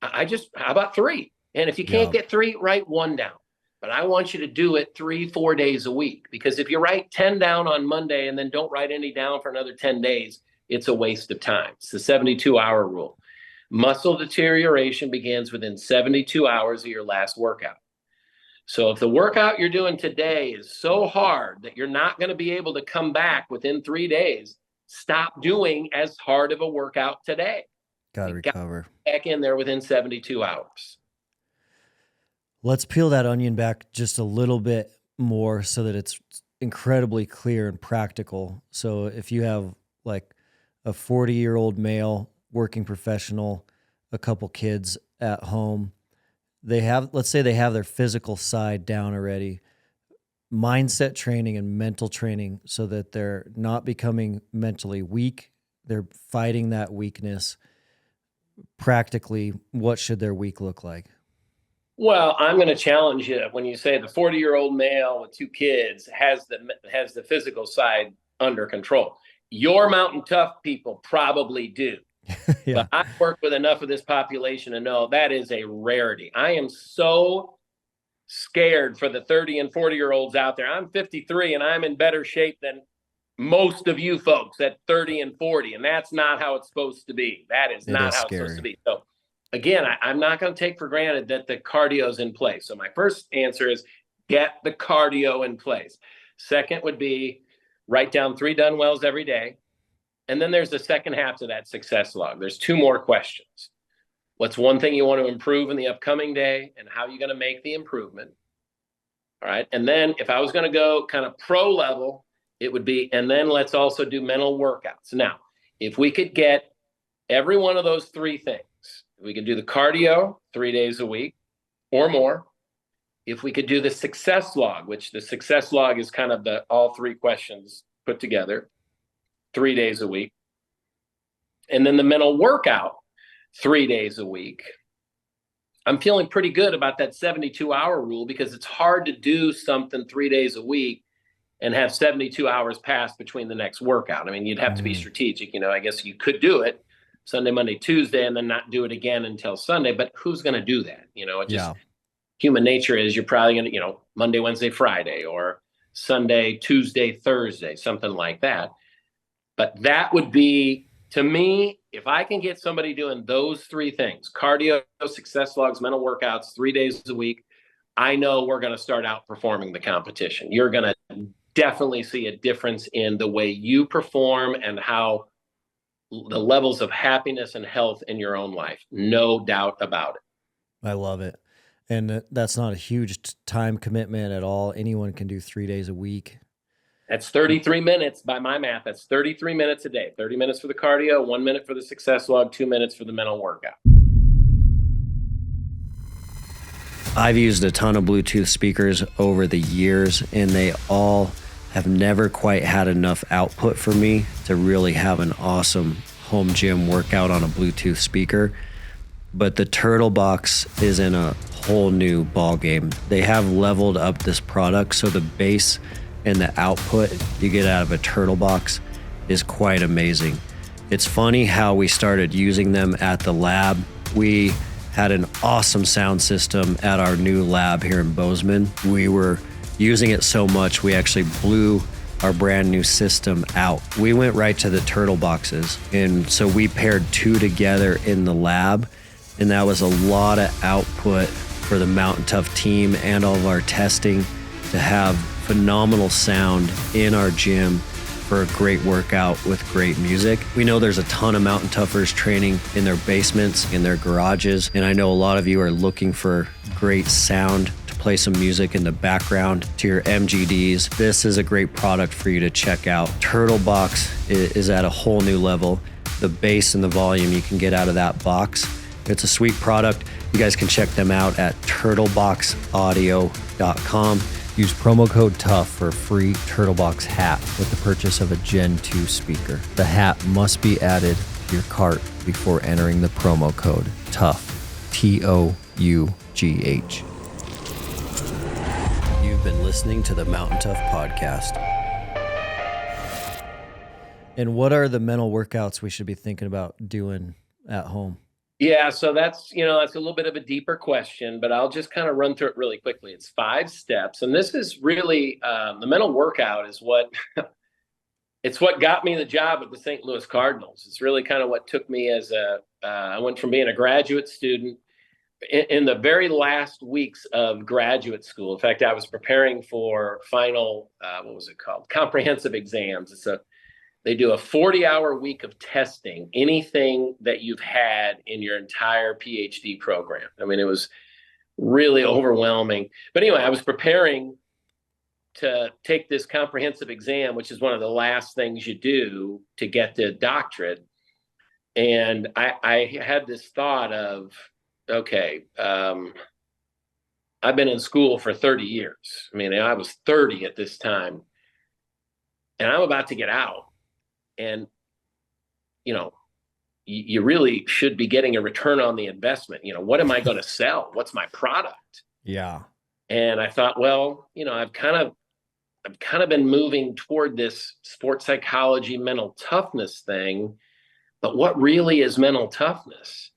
How about 3? And if you can't get 3, write 1 down. But I want you to do it 3-4 days a week, because if you write 10 down on Monday and then don't write any down for another 10 days, it's a waste of time. It's the 72-hour rule. Muscle deterioration begins within 72 hours of your last workout. So if the workout you're doing today is so hard that you're not going to be able to come back within 3 days, stop doing as hard of a workout today. Got to recover. Back in there within 72 hours. Let's peel that onion back just a little bit more so that it's incredibly clear and practical. So if you have like a 40-year-old male working professional, a couple kids at home, let's say they have their physical side down already, mindset training and mental training so that they're not becoming mentally weak. They're fighting that weakness. Practically, what should their week look like? Well, I'm going to challenge you when you say the 40-year-old male with 2 kids has the physical side under control. Your Mountain Tough people probably do. Yeah. But I've worked with enough of this population to know that is a rarity. I am so scared for the 30 and 40-year-olds out there. I'm 53 and I'm in better shape than most of you folks at 30 and 40. And that's not how it's supposed to be. That is not how it's supposed to be. So again, I'm not going to take for granted that the cardio is in place. So my first answer is get the cardio in place. Second would be write down 3 done wells every day. And then there's the second half to that success log. There's 2 more questions. What's one thing you want to improve in the upcoming day, and how are you going to make the improvement? All right. And then if I was going to go kind of pro level, it would be, and then let's also do mental workouts. Now, if we could get every one of those 3 things, we could do the cardio 3 days a week or more. If we could do the success log, which the success log is kind of all 3 questions put together, 3 days a week. And then the mental workout 3 days a week. I'm feeling pretty good about that 72-hour rule, because it's hard to do something 3 days a week and have 72 hours pass between the next workout. I mean, you'd have to be strategic. I guess you could do it Sunday, Monday, Tuesday, and then not do it again until Sunday. But who's going to do that? Human nature is you're probably going to, Monday, Wednesday, Friday, or Sunday, Tuesday, Thursday, something like that. But that would be, to me, if I can get somebody doing those 3 things, cardio, success logs, mental workouts, 3 days a week, I know we're going to start outperforming the competition. You're going to definitely see a difference in the way you perform and how the levels of happiness and health in your own life. No doubt about it. I love it. And that's not a huge time commitment at all. Anyone can do 3 days a week. That's 33 minutes by my math. That's 33 minutes a day. 30 minutes for the cardio, 1 minute for the success log, 2 minutes for the mental workout. I've used a ton of Bluetooth speakers over the years, and they all have never quite had enough output for me to really have an awesome home gym workout on a Bluetooth speaker. But the Turtle Box is in a whole new ball game. They have leveled up this product, so the bass and the output you get out of a Turtle Box is quite amazing. It's funny how we started using them at the lab. We had an awesome sound system at our new lab here in Bozeman. We were using it so much, we actually blew our brand new system out. We went right to the Turtle Boxes. And so we paired 2 together in the lab. And that was a lot of output for the Mountain Tough team and all of our testing to have phenomenal sound in our gym for a great workout with great music. We know there's a ton of Mountain Toughers training in their basements, in their garages, and I know a lot of you are looking for great sound to play some music in the background to your MGDs. This is a great product for you to check out. Turtle Box is at a whole new level. The bass and the volume you can get out of that box. It's a sweet product. You guys can check them out at turtleboxaudio.com. Use promo code TOUGH for a free Turtlebox hat with the purchase of a Gen 2 speaker. The hat must be added to your cart before entering the promo code TOUGH, TOUGH. You've been listening to the Mountain Tough Podcast. And what are the mental workouts we should be thinking about doing at home? Yeah, so that's a little bit of a deeper question, but I'll just kind of run through it really quickly. It's 5 steps, and this is really the mental workout is what it's what got me the job at the St. Louis Cardinals. It's really kind of what took me as I went from being a graduate student in the very last weeks of graduate school. In fact, I was preparing for final comprehensive exams. They do a 40-hour week of testing anything that you've had in your entire PhD program. I mean, it was really overwhelming. But anyway, I was preparing to take this comprehensive exam, which is one of the last things you do to get the doctorate. And I had this thought of, okay, I've been in school for 30 years. I mean, I was 30 at this time, and I'm about to get out. And, you really should be getting a return on the investment. What am I going to sell? What's my product? Yeah. And I thought, well, I've kind of been moving toward this sports psychology, mental toughness thing, but what really is mental toughness?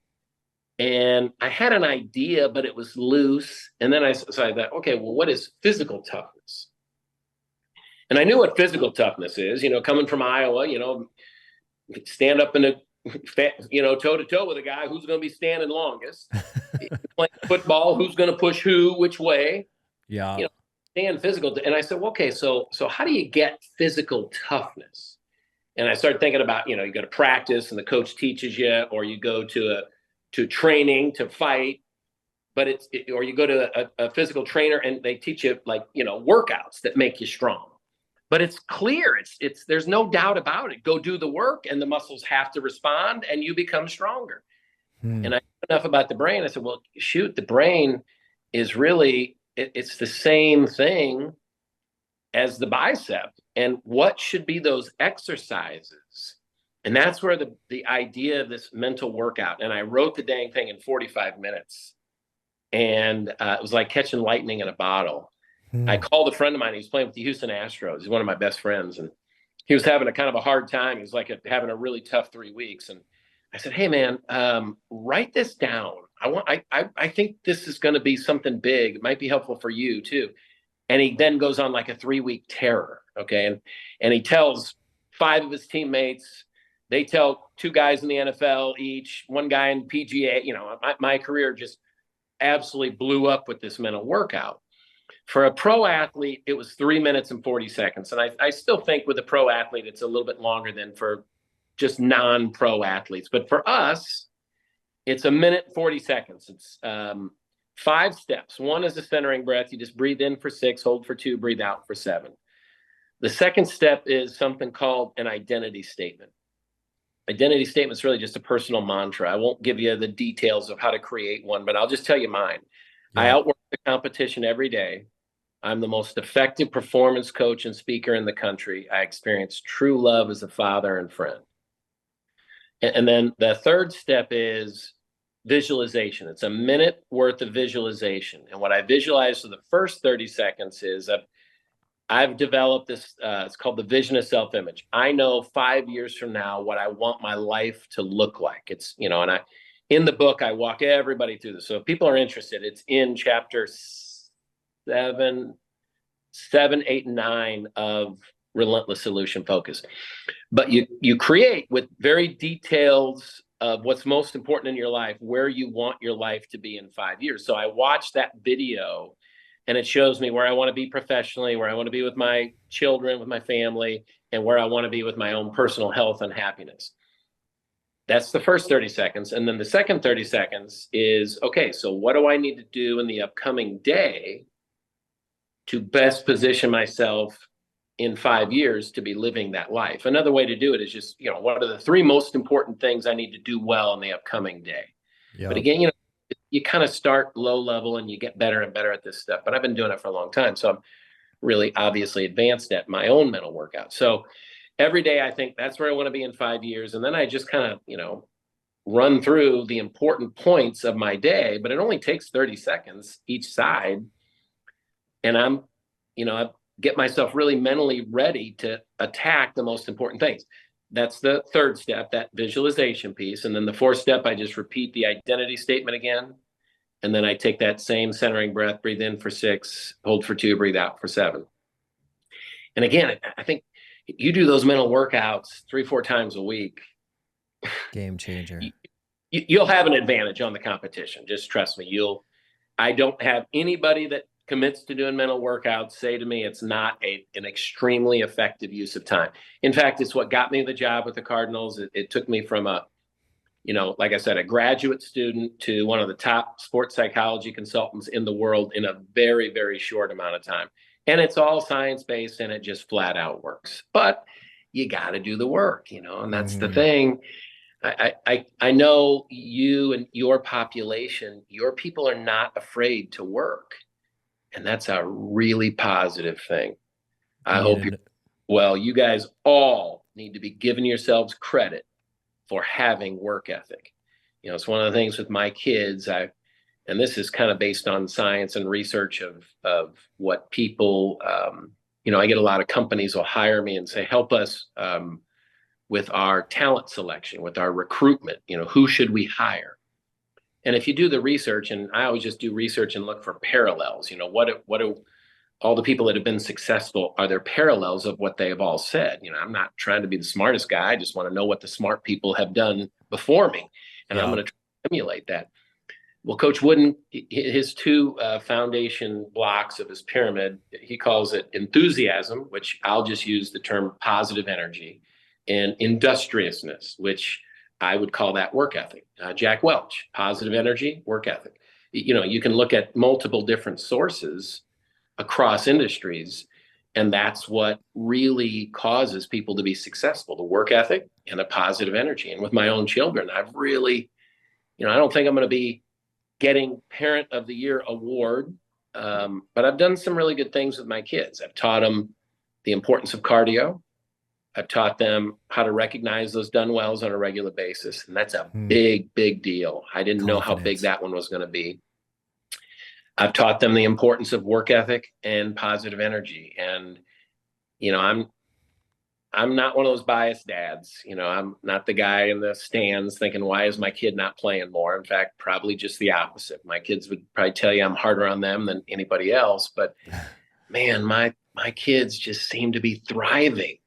And I had an idea, but it was loose. And then I thought, okay, well, what is physical toughness? And I knew what physical toughness is, coming from Iowa, stand up in a, toe to toe with a guy who's going to be standing longest. Playing football, who's going to push who, which way. Yeah. Stand physical. And I said, well, okay, so how do you get physical toughness? And I started thinking about, you go to practice and the coach teaches you, or you go to training to fight. But or you go to a physical trainer and they teach you workouts that make you strong. But it's clear, there's no doubt about it. Go do the work and the muscles have to respond and you become stronger. And I knew enough about the brain. I said, well, shoot, the brain is really, it's the same thing as the bicep. And what should be those exercises? And that's where the idea of this mental workout, and I wrote the dang thing in 45 minutes. And it was like catching lightning in a bottle. I called a friend of mine. He was playing with the Houston Astros. He's one of my best friends. And he was having a kind of a hard time. He was having a really tough 3 weeks. And I said, hey, man, write this down. I think this is going to be something big. It might be helpful for you, too. And he then goes on like a 3-week terror. Okay. And he tells 5 of his teammates. They tell 2 guys in the NFL each, 1 guy in PGA. My career just absolutely blew up with this mental workout. For a pro athlete, it was 3 minutes and 40 seconds. And I still think with a pro athlete, it's a little bit longer than for just non-pro athletes. But for us, it's 1 minute, 40 seconds. It's 5 steps. 1 is a centering breath. You just breathe in for 6, hold for 2, breathe out for 7. The second step is something called an identity statement. Identity statement is really just a personal mantra. I won't give you the details of how to create one, but I'll just tell you mine. Yeah. I outwork the competition every day. I'm the most effective performance coach and speaker in the country. I experience true love as a father and friend. And then the third step is visualization. It's 1 minute worth of visualization. And what I visualize for the first 30 seconds is I've developed this, it's called the vision of self-image. I know 5 years from now what I want my life to look like. It's, and in the book, I walk everybody through this. So if people are interested, it's in chapter 7, 8, and 9 of Relentless Solution Focus. But you create with very details of what's most important in your life, where you want your life to be in 5 years. So I watched that video and it shows me where I want to be professionally, where I want to be with my children, with my family, and where I want to be with my own personal health and happiness. That's the first 30 seconds. And then the second 30 seconds is, okay, so what do I need to do in the upcoming day to best position myself in 5 years to be living that life? Another way to do it is just, what are the 3 most important things I need to do well in the upcoming day? Yep. But again, you kind of start low level and you get better and better at this stuff. But I've been doing it for a long time. So I'm really obviously advanced at my own mental workout. So every day I think that's where I want to be in 5 years. And then I just kind of, run through the important points of my day, but it only takes 30 seconds each side. And I get myself really mentally ready to attack the most important things. That's the third step, that visualization piece. And then the fourth step, I just repeat the identity statement again. And then I take that same centering breath, breathe in for 6, hold for 2, breathe out for 7. And again, I think you do those mental workouts 3-4 times a week. Game changer. You'll have an advantage on the competition. Just trust me. I don't have anybody that commits to doing mental workouts say to me it's not an extremely effective use of time. In fact, it's what got me the job with the Cardinals. It took me from like I said, a graduate student to one of the top sports psychology consultants in the world in a very, very short amount of time. And it's all science-based and it just flat out works. But you got to do the work, and that's the thing. I know you and your population, your people are not afraid to work. And that's a really positive thing. I hope you guys all need to be giving yourselves credit for having work ethic. It's one of the things with my kids, and this is kind of based on science and research of what people, I get a lot of companies will hire me and say, help us with our talent selection, with our recruitment, who should we hire? And if you do the research, and I always just do research and look for parallels, what do all the people that have been successful, are there parallels of what they have all said? I'm not trying to be the smartest guy. I just want to know what the smart people have done before me. And I'm going to emulate that. Well, Coach Wooden, his 2 foundation blocks of his pyramid, he calls it enthusiasm, which I'll just use the term positive energy, and industriousness, which I would call that work ethic. Jack Welch, positive energy, work ethic. You can look at multiple different sources across industries, and that's what really causes people to be successful, the work ethic and a positive energy. And with my own children, I've really, I don't think I'm going to be getting Parent of the Year award, but I've done some really good things with my kids. I've taught them the importance of cardio. I've taught them how to recognize those done wells on a regular basis. And that's a big, big deal. I didn't know how big that one was going to be. I've taught them the importance of work ethic and positive energy. And, I'm not one of those biased dads. I'm not the guy in the stands thinking, why is my kid not playing more? In fact, probably just the opposite. My kids would probably tell you I'm harder on them than anybody else. But man, my kids just seem to be thriving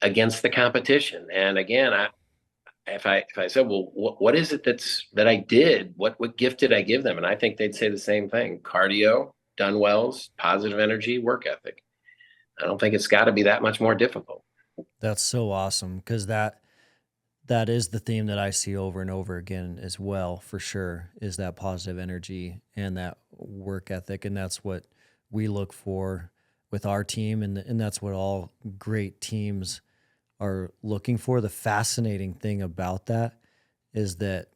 against the competition. And again, if I said, well, what is it that I did? What gift did I give them? And I think they'd say the same thing: cardio, done wells, positive energy, work ethic. I don't think it's got to be that much more difficult. That's so awesome, because that is the theme that I see over and over again as well, for sure, is that positive energy and that work ethic. And that's what we look for with our team. And that's what all great teams are looking for. The fascinating thing about that is that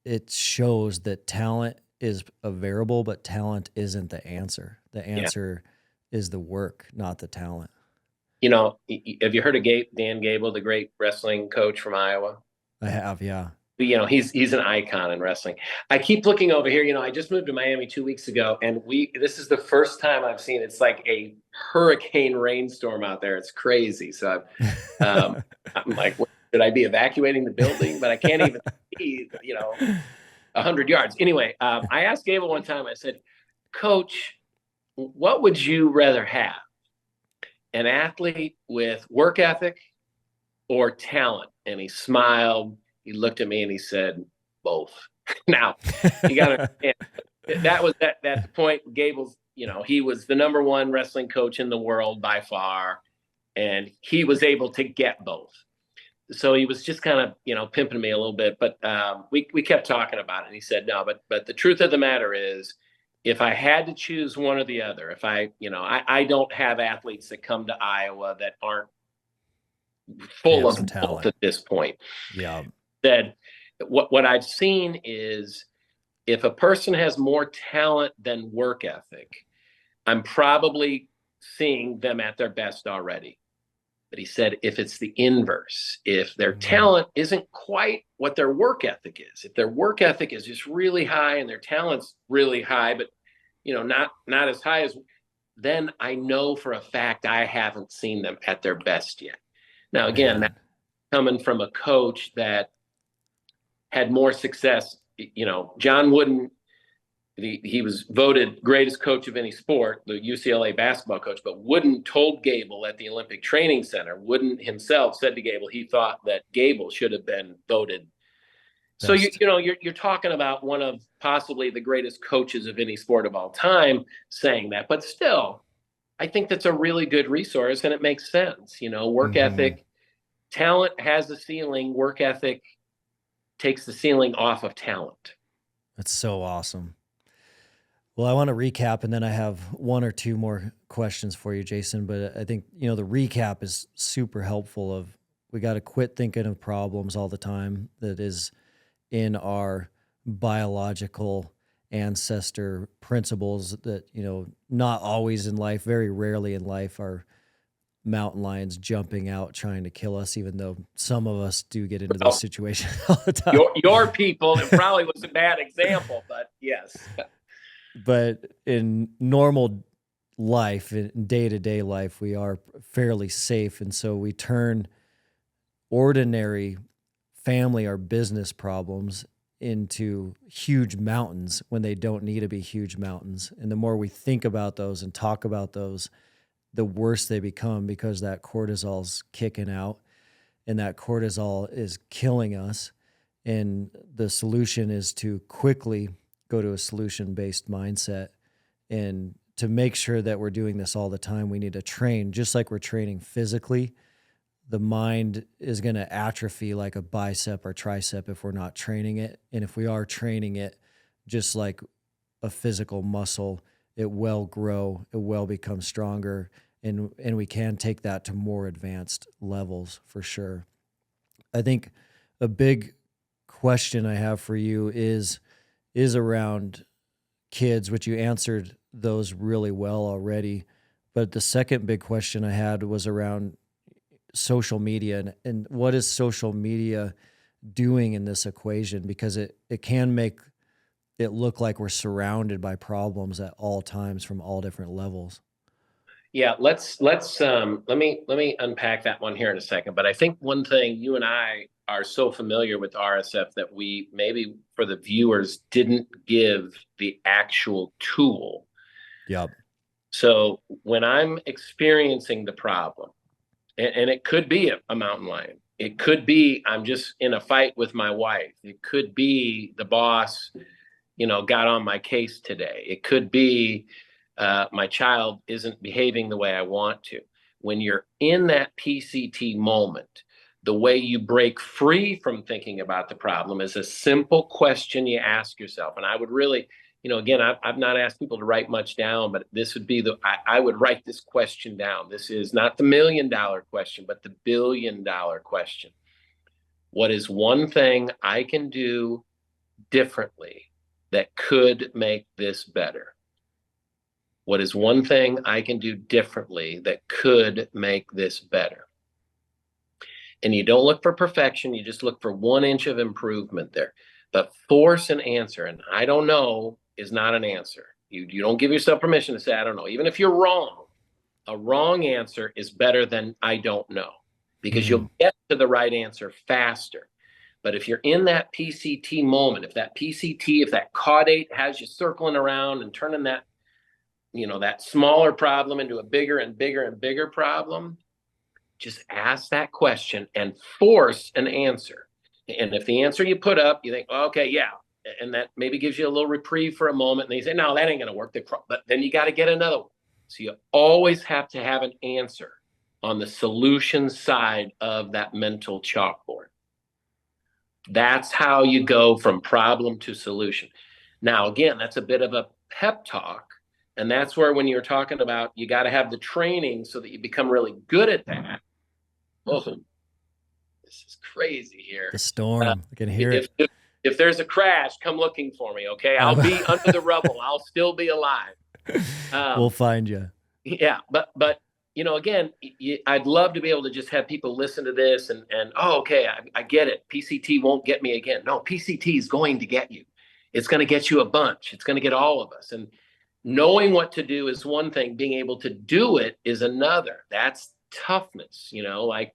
it shows that talent is a variable, but talent isn't the answer. The answer is the work, not the talent. Have you heard of Dan Gable, the great wrestling coach from Iowa? I have, yeah. He's an icon in wrestling. I keep looking over here. I just moved to Miami 2 weeks ago, and this is the first time I've seen it's like a hurricane rainstorm out there. It's crazy. So I'm like, should I be evacuating the building? But I can't even see, 100 yards. Anyway, I asked Gable one time, I said, Coach, what would you rather have? An athlete with work ethic or talent? And he smiled. He looked at me and he said, both. Now, you got to understand, that was at the point. Gable's, he was the #1 wrestling coach in the world by far, and he was able to get both. So he was just kind of, pimping me a little bit, but we kept talking about it, and he said, no, but the truth of the matter is, if I had to choose one or the other, if I don't have athletes that come to Iowa that aren't full of talent at this point. Yeah. That what I've seen is, if a person has more talent than work ethic, I'm probably seeing them at their best already. But he said, if it's the inverse, if their talent isn't quite what their work ethic is, if their work ethic is just really high and their talent's really high, but not as high as, then I know for a fact I haven't seen them at their best yet. Now, again, that's coming from a coach that had more success. John Wooden, he was voted greatest coach of any sport, the UCLA basketball coach, but Wooden told Gable at the Olympic Training Center, Wooden himself said to Gable, he thought that Gable should have been voted. So you're talking about one of possibly the greatest coaches of any sport of all time saying that, but still, I think that's a really good resource, and it makes sense. Work ethic, talent has the ceiling, work ethic takes the ceiling off of talent. That's so awesome. Well, I want to recap, and then I have one or two more questions for you, Jason. But I think, the recap is super helpful. We got to quit thinking of problems all the time that is in our biological ancestor principles that, not always in life, very rarely in life are mountain lions jumping out trying to kill us, even though some of us do get into those situations all the time. Your people, it probably was a bad example, but yes. But in normal life, in day-to-day life, we are fairly safe. And so we turn ordinary family or business problems into huge mountains when they don't need to be huge mountains. And the more we think about those and talk about those, the worse they become, because that cortisol's kicking out, and that cortisol is killing us. And the solution is to quickly go to a solution-based mindset. And to make sure that we're doing this all the time, we need to train. Just like we're training physically, the mind is going to atrophy like a bicep or tricep if we're not training it. And if we are training it, just like a physical muscle, it will grow, it will become stronger, and we can take that to more advanced levels for sure. I think a big question I have for you is around kids, which you answered those really well already. But the second big question I had was around social media, and what is social media doing in this equation? Because it can make it look like we're surrounded by problems at all times from all different levels. Yeah, let me unpack that one here in a second. But I think one thing, you and I are so familiar with RSF that we, maybe for the viewers, didn't give the actual tool. Yep. So when I'm experiencing the problem, and it could be a mountain lion, it could be I'm just in a fight with my wife, it could be the boss, got on my case today, it could be my child isn't behaving the way I want to. When you're in that PCT moment, the way you break free from thinking about the problem is a simple question you ask yourself. And I would really, again, I've not asked people to write much down, but this would be I would write this question down. This is not the $1 million question, but the $1 billion question. What is one thing I can do differently that could make this better? What is one thing I can do differently that could make this better? And you don't look for perfection. You just look for 1 inch of improvement there. But force an answer. And I don't know is not an answer. You don't give yourself permission to say, I don't know. Even if you're wrong, a wrong answer is better than I don't know, because you'll get to the right answer faster. But if you're in that PCT moment, if that caudate has you circling around and turning that, that smaller problem into a bigger and bigger and bigger problem, just ask that question and force an answer. And if the answer you put up, you think, okay, yeah, and that maybe gives you a little reprieve for a moment. And they say, no, that ain't going to work. But then you got to get another one. So you always have to have an answer on the solution side of that mental chalkboard. That's how you go from problem to solution. Now, again, that's a bit of a pep talk. And that's where, when you're talking about, you got to have the training so that you become really good at that. Oh, this is crazy here. The storm. I can hear it. If there's a crash, come looking for me, okay? I'll be under the rubble. I'll still be alive. We'll find you. Yeah, but again, I'd love to be able to just have people listen to this and oh, okay, I get it. PCT won't get me again. No, PCT is going to get you. It's going to get you a bunch. It's going to get all of us. And knowing what to do is one thing. Being able to do it is another. That's toughness. Like,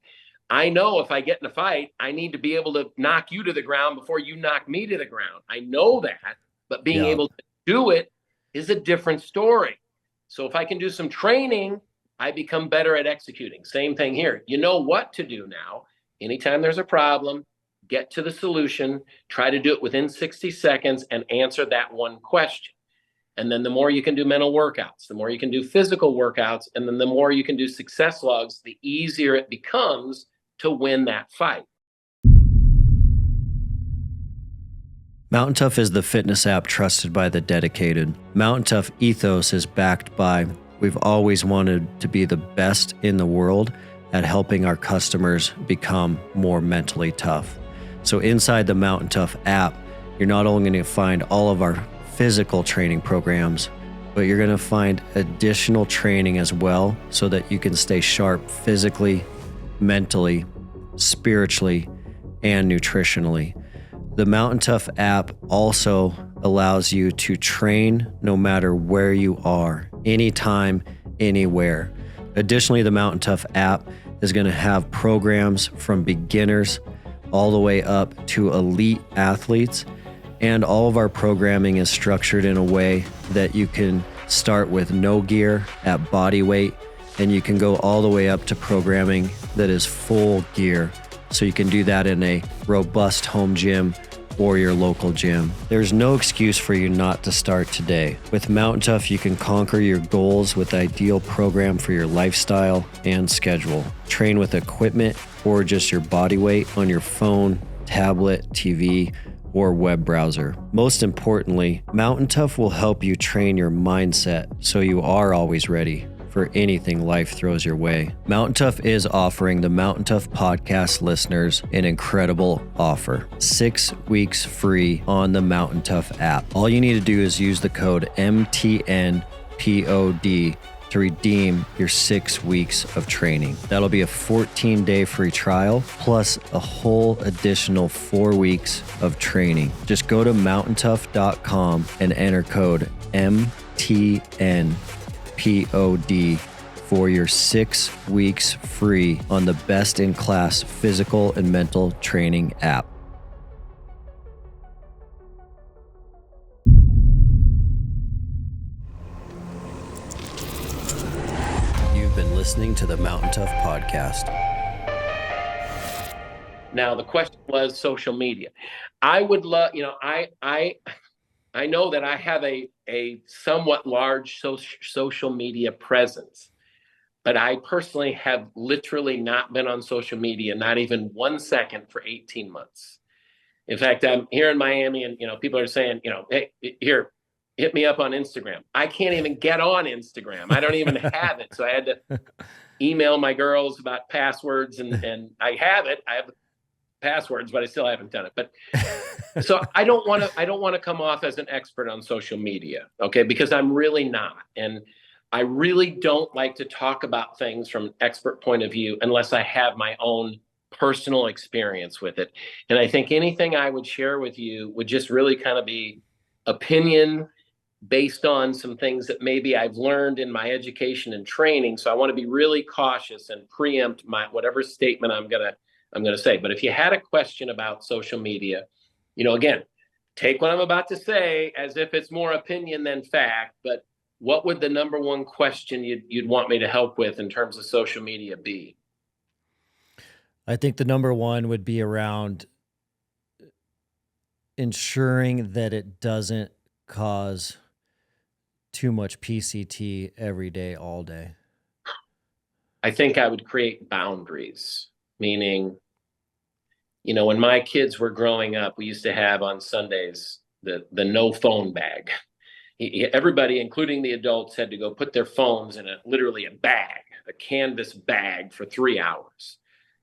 I know if I get in a fight, I need to be able to knock you to the ground before you knock me to the ground. I know that, but being able to do it is a different story. So if I can do some training, I become better at executing. Same thing here. You know what to do now. Anytime there's a problem, get to the solution, try to do it within 60 seconds and answer that one question. And then the more you can do mental workouts, the more you can do physical workouts, and then the more you can do success logs, the easier it becomes to win that fight. Mountain Tough is the fitness app trusted by the dedicated. Mountain Tough ethos is backed by, we've always wanted to be the best in the world at helping our customers become more mentally tough. So inside the Mountain Tough app, you're not only going to find all of our physical training programs, but you're going to find additional training as well so that you can stay sharp physically, mentally, spiritually, and nutritionally. The Mountain Tough app also allows you to train no matter where you are, anytime, anywhere. Additionally, the Mountain Tough app is going to have programs from beginners all the way up to elite athletes. And all of our programming is structured in a way that you can start with no gear at body weight, and you can go all the way up to programming that is full gear. So you can do that in a robust home gym or your local gym. There's no excuse for you not to start today. With Mountain Tough, you can conquer your goals with the ideal program for your lifestyle and schedule. Train with equipment or just your body weight on your phone, tablet, TV, or web browser. Most importantly, Mountain Tough will help you train your mindset so you are always ready for anything life throws your way. Mountain Tough is offering the Mountain Tough podcast listeners an incredible offer. 6 weeks free on the Mountain Tough app. All you need to do is use the code MTNPOD to redeem your 6 weeks of training. That'll be a 14-day free trial plus a whole additional 4 weeks of training. Just go to mountaintough.com and enter code MTNPOD for your 6 weeks free on the best-in-class physical and mental training app. You've been listening to the Mountain Tough podcast. Now, the question was social media. I would love, I know that I have a somewhat large social media presence, but I personally have literally not been on social media, not even 1 second, for 18 months. In fact, I'm here in Miami and, people are saying, hey, here, hit me up on Instagram. I can't even get on Instagram. I don't even have it. So I had to email my girls about passwords and I have it. I have the passwords, but I still haven't done it. But so I don't want to come off as an expert on social media. Okay. Because I'm really not. And I really don't like to talk about things from an expert point of view unless I have my own personal experience with it. And I think anything I would share with you would just really kind of be opinion based on some things that maybe I've learned in my education and training. So I want to be really cautious and preempt my whatever statement I'm going to say. But if you had a question about social media, again, take what I'm about to say as if it's more opinion than fact, but what would the number one question you'd want me to help with in terms of social media be? I think the number one would be around ensuring that it doesn't cause too much PCT every day, all day? I think I would create boundaries, meaning, when my kids were growing up, we used to have on Sundays the no phone bag. Everybody, including the adults, had to go put their phones in literally a bag, a canvas bag for 3 hours,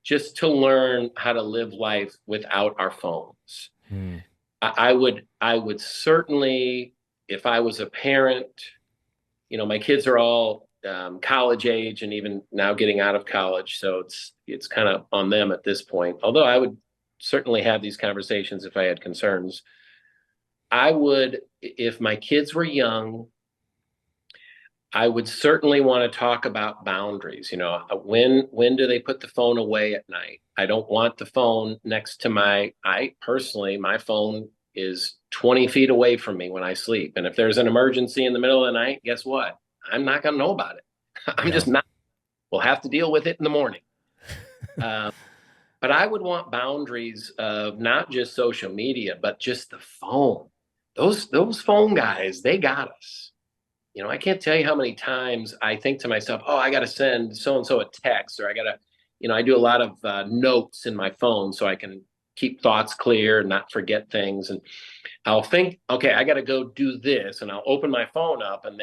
just to learn how to live life without our phones. Hmm. I would certainly, if I was a parent, my kids are all college age and even now getting out of college, so it's kind of on them at this point. Although I would certainly have these conversations if I had concerns. I would, if my kids were young, I would certainly want to talk about boundaries. When do they put the phone away at night? I don't want the phone next to I personally, my phone is 20 feet away from me when I sleep. And if there's an emergency in the middle of the night, guess what? I'm not going to know about it. I'm just not. We'll have to deal with it in the morning. But I would want boundaries of not just social media, but just the phone. Those phone guys, they got us. I can't tell you how many times I think to myself, oh, I got to send so-and-so a text, or I got to, I do a lot of notes in my phone so I can keep thoughts clear and not forget things. And I'll think, okay, I got to go do this. And I'll open my phone up and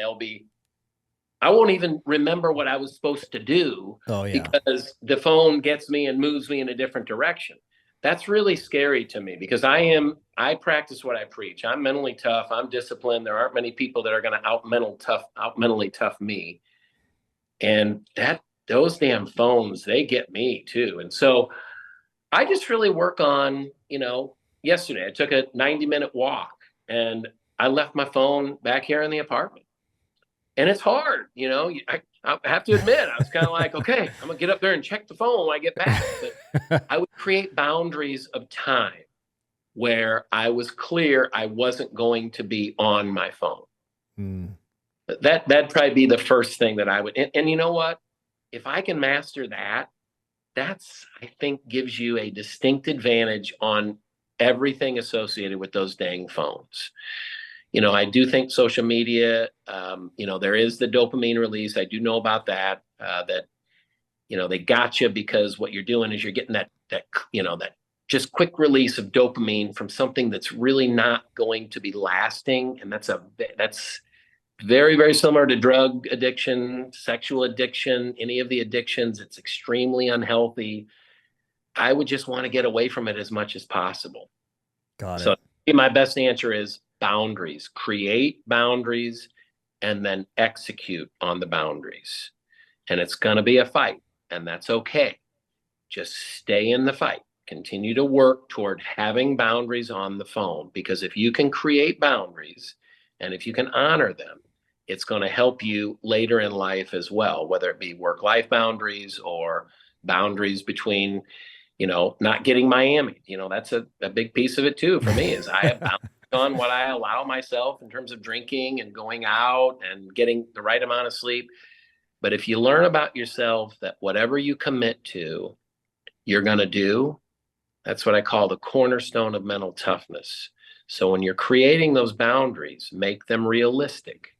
I won't even remember what I was supposed to do. Oh, yeah. Because the phone gets me and moves me in a different direction. That's really scary to me, because I practice what I preach. I'm mentally tough. I'm disciplined. There aren't many people that are going to out mentally tough me. And those damn phones, they get me too. And so I just really work on, yesterday I took a 90-minute walk and I left my phone back here in the apartment. And it's hard, I have to admit, I was kind of like, okay, I'm gonna get up there and check the phone when I get back. But I would create boundaries of time where I was clear I wasn't going to be on my phone. Mm. That'd probably be the first thing that I would. And you know what? If I can master that, I think gives you a distinct advantage on everything associated with those dang phones. I do think social media, there is the dopamine release. I do know about that, they got you because what you're doing is you're getting that just quick release of dopamine from something that's really not going to be lasting. And that's very, very similar to drug addiction, sexual addiction, any of the addictions. It's extremely unhealthy. I would just want to get away from it as much as possible. Got it. So my best answer is boundaries. Create boundaries and then execute on the boundaries. And it's going to be a fight, and that's okay. Just stay in the fight. Continue to work toward having boundaries on the phone, because if you can create boundaries and if you can honor them, it's going to help you later in life as well, whether it be work-life boundaries or boundaries between, not getting Miami. That's a big piece of it too for me, is I have boundaries on what I allow myself in terms of drinking and going out and getting the right amount of sleep. But if you learn about yourself that whatever you commit to, you're going to do, that's what I call the cornerstone of mental toughness. So when you're creating those boundaries, make them realistic.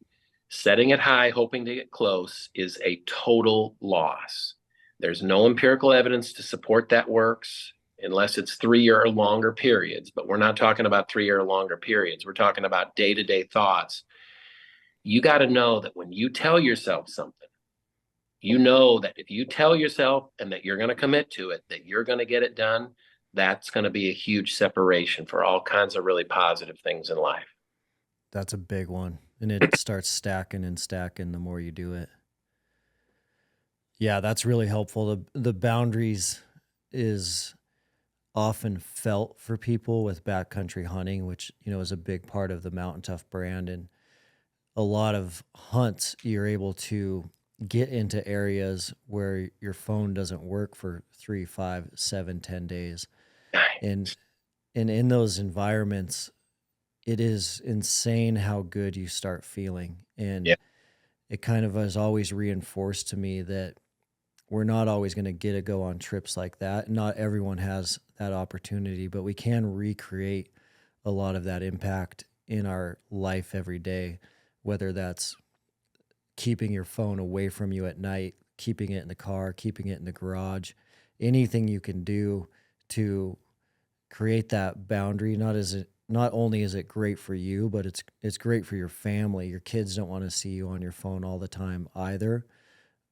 Setting it high, hoping to get close, is a total loss. There's no empirical evidence to support that works, unless it's 3-year or longer periods. But we're not talking about 3-year or longer periods. We're talking about day-to-day thoughts. You got to know that when you tell yourself something, that if you tell yourself and that you're going to commit to it, that you're going to get it done, that's going to be a huge separation for all kinds of really positive things in life. That's a big one. And it starts stacking and stacking the more you do it. Yeah, that's really helpful. The boundaries is often felt for people with backcountry hunting, which, is a big part of the Mountain Tough brand. And a lot of hunts, you're able to get into areas where your phone doesn't work for 3, 5, 7, 10 days. And in those environments, it is insane how good you start feeling. And it kind of has always reinforced to me that we're not always going to get to go on trips like that. Not everyone has that opportunity, but we can recreate a lot of that impact in our life every day, whether that's keeping your phone away from you at night, keeping it in the car, keeping it in the garage, anything you can do to create that boundary. Not only is it great for you, but it's great for your family. Your kids don't want to see you on your phone all the time either.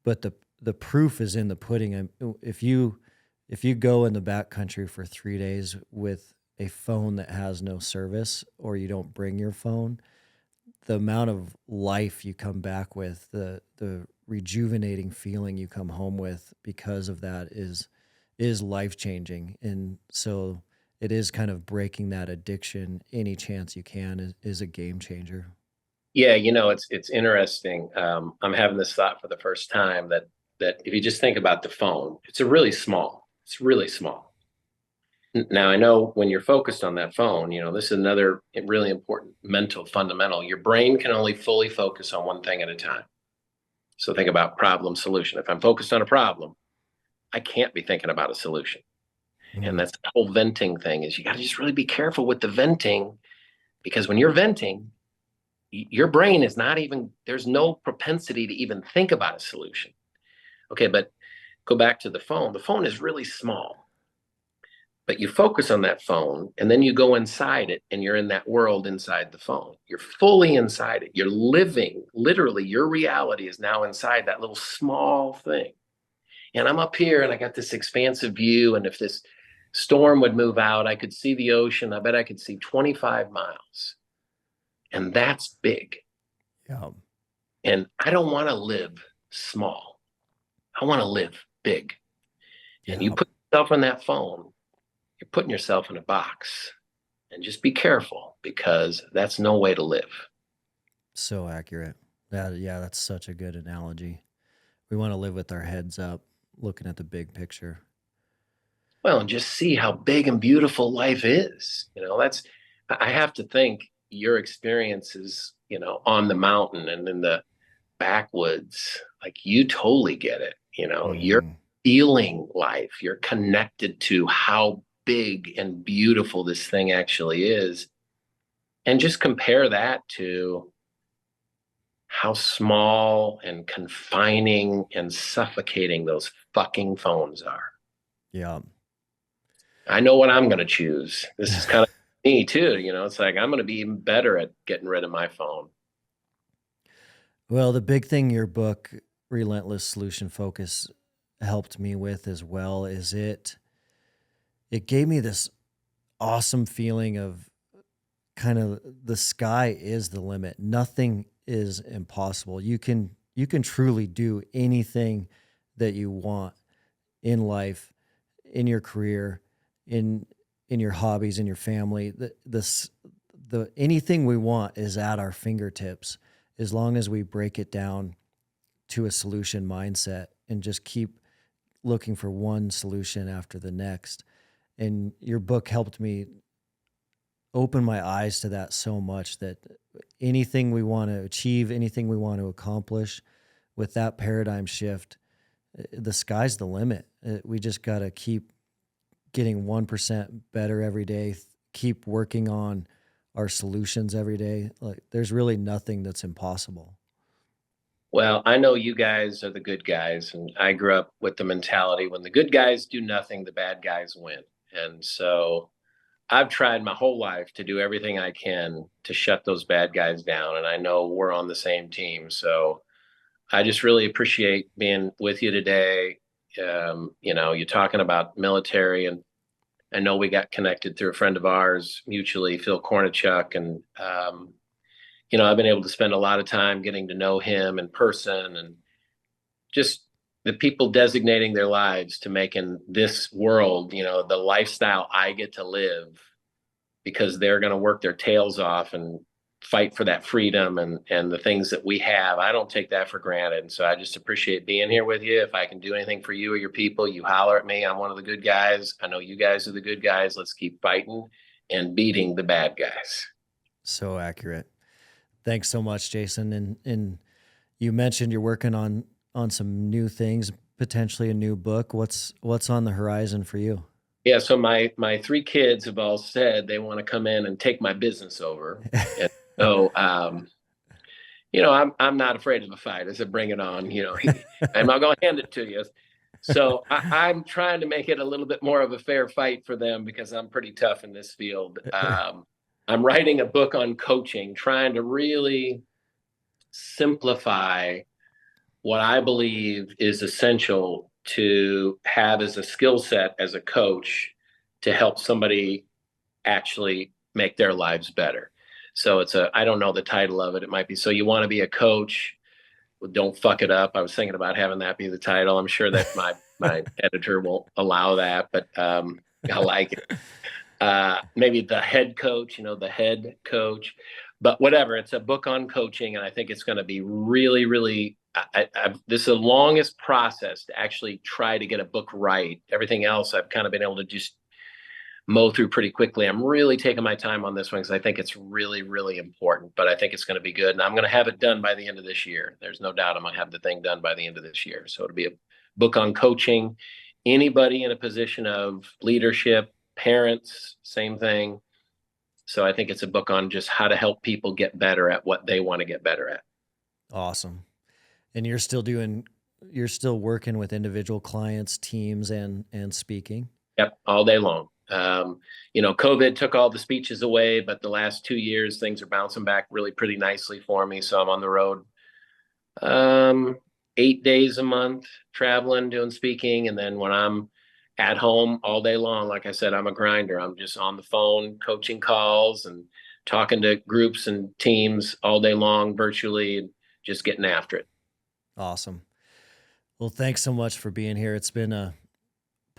But the proof is in the pudding. If you go in the backcountry for 3 days with a phone that has no service, or you don't bring your phone, the amount of life you come back with, the rejuvenating feeling you come home with because of that is life changing. And so it is kind of breaking that addiction any chance you can is a game changer. Yeah, it's interesting. I'm having this thought for the first time that if you just think about the phone, it's really small. It's really small. Now, I know when you're focused on that phone, this is another really important mental fundamental. Your brain can only fully focus on one thing at a time. So think about problem solution. If I'm focused on a problem, I can't be thinking about a solution. And that's the whole venting thing, is you got to just really be careful with the venting, because when you're venting, your brain is not even, there's no propensity to even think about a solution. Okay, but go back to the phone. The phone is really small. But you focus on that phone, and then you go inside it, and you're in that world inside the phone. You're fully inside it. You're living, literally, your reality is now inside that little small thing. And I'm up here, and I got this expansive view, and if this storm would move out, I could see the ocean. I bet I could see 25 miles. And that's big. Yeah. And I don't want to live small. I want to live big. And you put yourself on that phone, you're putting yourself in a box. And just be careful, because that's no way to live. So accurate. That's such a good analogy. We want to live with our heads up, looking at the big picture. Well, and just see how big and beautiful life is. I have to think your experiences, on the mountain and in the backwoods, like, you totally get it. You're feeling life. You're connected to how big and beautiful this thing actually is. And just compare that to how small and confining and suffocating those fucking phones are. Yeah. I know what I'm going to choose. This is kind of me too. It's like, I'm going to be even better at getting rid of my phone. Well, the big thing your book, Relentless Solution Focus, helped me with as well is it gave me this awesome feeling of kind of the sky is the limit. Nothing is impossible. You can truly do anything that you want in life, in your career, in your hobbies, in your family. The anything we want is at our fingertips, as long as we break it down to a solution mindset and just keep looking for one solution after the next. And your book helped me open my eyes to that so much, that anything we want to achieve, anything we want to accomplish, with that paradigm shift, the sky's the limit. We just got to keep getting 1% better every day, keep working on our solutions every day. Like, there's really nothing that's impossible. Well, I know you guys are the good guys, and I grew up with the mentality, when the good guys do nothing, the bad guys win. And so I've tried my whole life to do everything I can to shut those bad guys down. And I know we're on the same team. So I just really appreciate being with you today. You're talking about military, and I know we got connected through a friend of ours mutually, Phil Kornichuk. And, I've been able to spend a lot of time getting to know him in person, and just the people designating their lives to making this world, the lifestyle I get to live, because they're going to work their tails off and fight for that freedom and the things that we have. I don't take that for granted. And so I just appreciate being here with you. If I can do anything for you or your people, you holler at me. I'm one of the good guys. I know you guys are the good guys. Let's keep fighting and beating the bad guys. So accurate. Thanks so much, Jason. And you mentioned you're working on some new things, potentially a new book. What's on the horizon for you? Yeah, so my three kids have all said they want to come in and take my business over. And so I'm not afraid of a fight. I said, bring it on. I'm not going to hand it to you. So I'm trying to make it a little bit more of a fair fight for them because I'm pretty tough in this field. I'm writing a book on coaching, trying to really simplify what I believe is essential to have as a skill set as a coach to help somebody actually make their lives better. So I don't know the title of it. It might be, so you want to be a coach, well, don't fuck it up. I was thinking about having that be the title. I'm sure that my editor won't allow that, but I like it. Maybe the head coach, the head coach, but whatever. It's a book on coaching, and I think it's going to be really, really. This is the longest process to actually try to get a book right. Everything else I've kind of been able to just mow through pretty quickly. I'm really taking my time on this one because I think it's really, really important, but I think it's going to be good. And I'm going to have it done by the end of this year. There's no doubt I'm going to have the thing done by the end of this year. So it'll be a book on coaching. Anybody in a position of leadership, parents, same thing. So I think it's a book on just how to help people get better at what they want to get better at. Awesome. And you're still working with individual clients, teams, and speaking? Yep, all day long. COVID took all the speeches away, but the last 2 years, things are bouncing back really pretty nicely for me. So I'm on the road 8 days a month, traveling, doing speaking. And then when I'm at home all day long, like I said, I'm a grinder. I'm just on the phone, coaching calls and talking to groups and teams all day long, virtually, just getting after it. Awesome. Well, thanks so much for being here. It's been a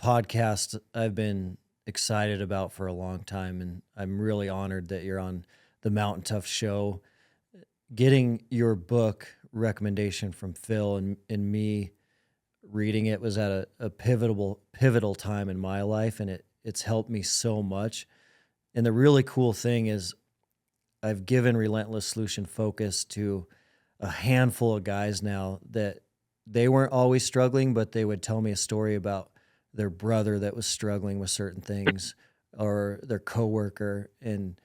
podcast I've been excited about for a long time, and I'm really honored that you're on the Mountain Tough show. Getting your book recommendation from Phil and me reading it was at a pivotal time in my life, and it's helped me so much. And the really cool thing is I've given Relentless Solution Focus to a handful of guys now that they weren't always struggling, but they would tell me a story about their brother that was struggling with certain things or their coworker. And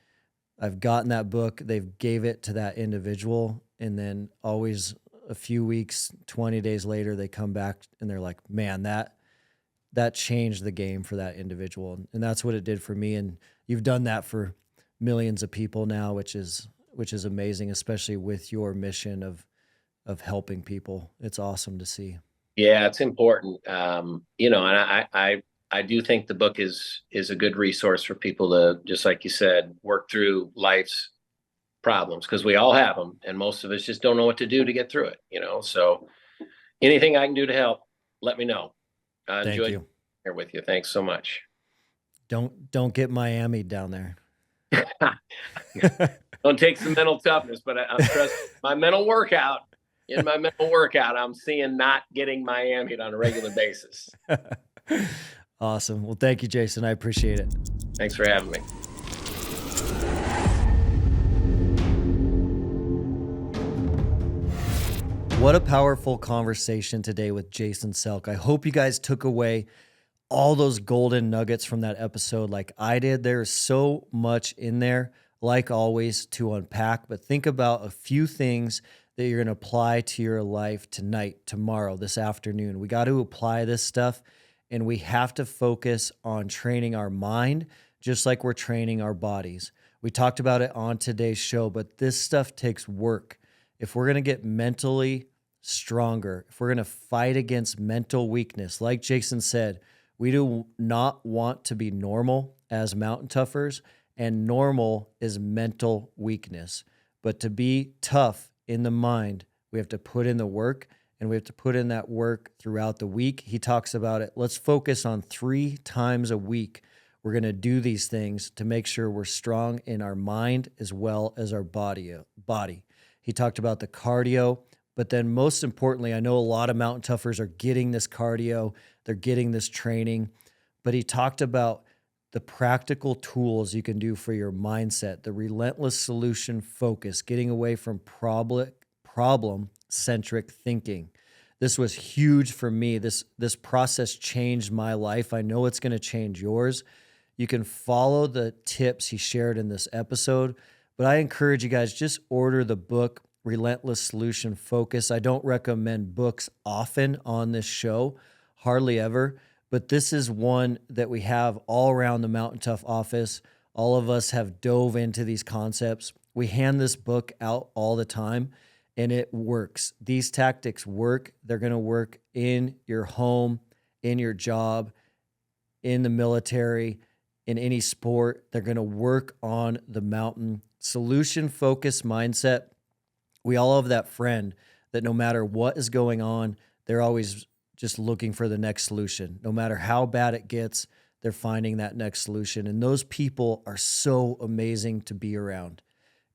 I've gotten that book, they've gave it to that individual. And then always a few weeks, 20 days later, they come back and they're like, man, that changed the game for that individual. And that's what it did for me. And you've done that for millions of people now, which is amazing, especially with your mission of helping people. It's awesome to see. Yeah, it's important. And I do think the book is a good resource for people to, just like you said, work through life's problems, because we all have them, and most of us just don't know what to do to get through it. So anything I can do to help, let me know. I enjoyed being here with you. Thanks so much. Don't get Miami down there. Don't take some mental toughness, but I'm trust my mental workout. In my mental workout, I'm seeing not getting Miami on a regular basis. Awesome. Well, thank you, Jason. I appreciate it. Thanks for having me. What a powerful conversation today with Jason Selk. I hope you guys took away all those golden nuggets from that episode like I did. There's so much in there, like always, to unpack, but think about a few things that you're going to apply to your life tonight, tomorrow, this afternoon. We got to apply this stuff, and we have to focus on training our mind just like we're training our bodies. We talked about it on today's show, but this stuff takes work. If we're going to get mentally stronger, if we're going to fight against mental weakness, like Jason said, we do not want to be normal as mountain toughers, and normal is mental weakness. But to be tough in the mind, we have to put in the work, and we have to put in that work throughout the week. He talks about it. Let's focus on 3 times a week. We're going to do these things to make sure we're strong in our mind as well as our body. He talked about the cardio, but then most importantly, I know a lot of mountain toughers are getting this cardio, they're getting this training, but he talked about the practical tools you can do for your mindset, the relentless solution focus, getting away from problem-centric thinking. This was huge for me. This process changed my life. I know it's going to change yours. You can follow the tips he shared in this episode, but I encourage you guys, just order the book, Relentless Solution Focus. I don't recommend books often on this show, hardly ever, but this is one that we have all around the Mountain Tough office. All of us have dove into these concepts. We hand this book out all the time, and it works. These tactics work. They're going to work in your home, in your job, in the military, in any sport. They're going to work on the mountain. Solution-focused mindset. We all have that friend that no matter what is going on, they're always just looking for the next solution. No matter how bad it gets, they're finding that next solution. And those people are so amazing to be around.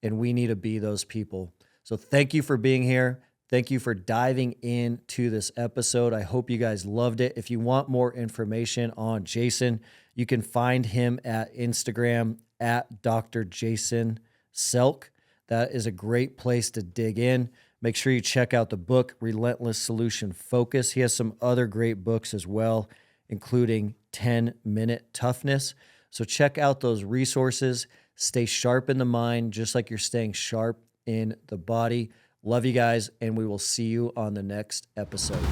And we need to be those people. So thank you for being here. Thank you for diving into this episode. I hope you guys loved it. If you want more information on Jason, you can find him at Instagram at Dr. Jason Selk. That is a great place to dig in. Make sure you check out the book, Relentless Solution Focus. He has some other great books as well, including 10-Minute Toughness. So check out those resources. Stay sharp in the mind, just like you're staying sharp in the body. Love you guys, and we will see you on the next episode.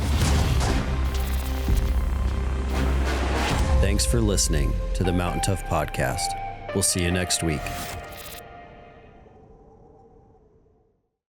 Thanks for listening to the Mountain Tough Podcast. We'll see you next week.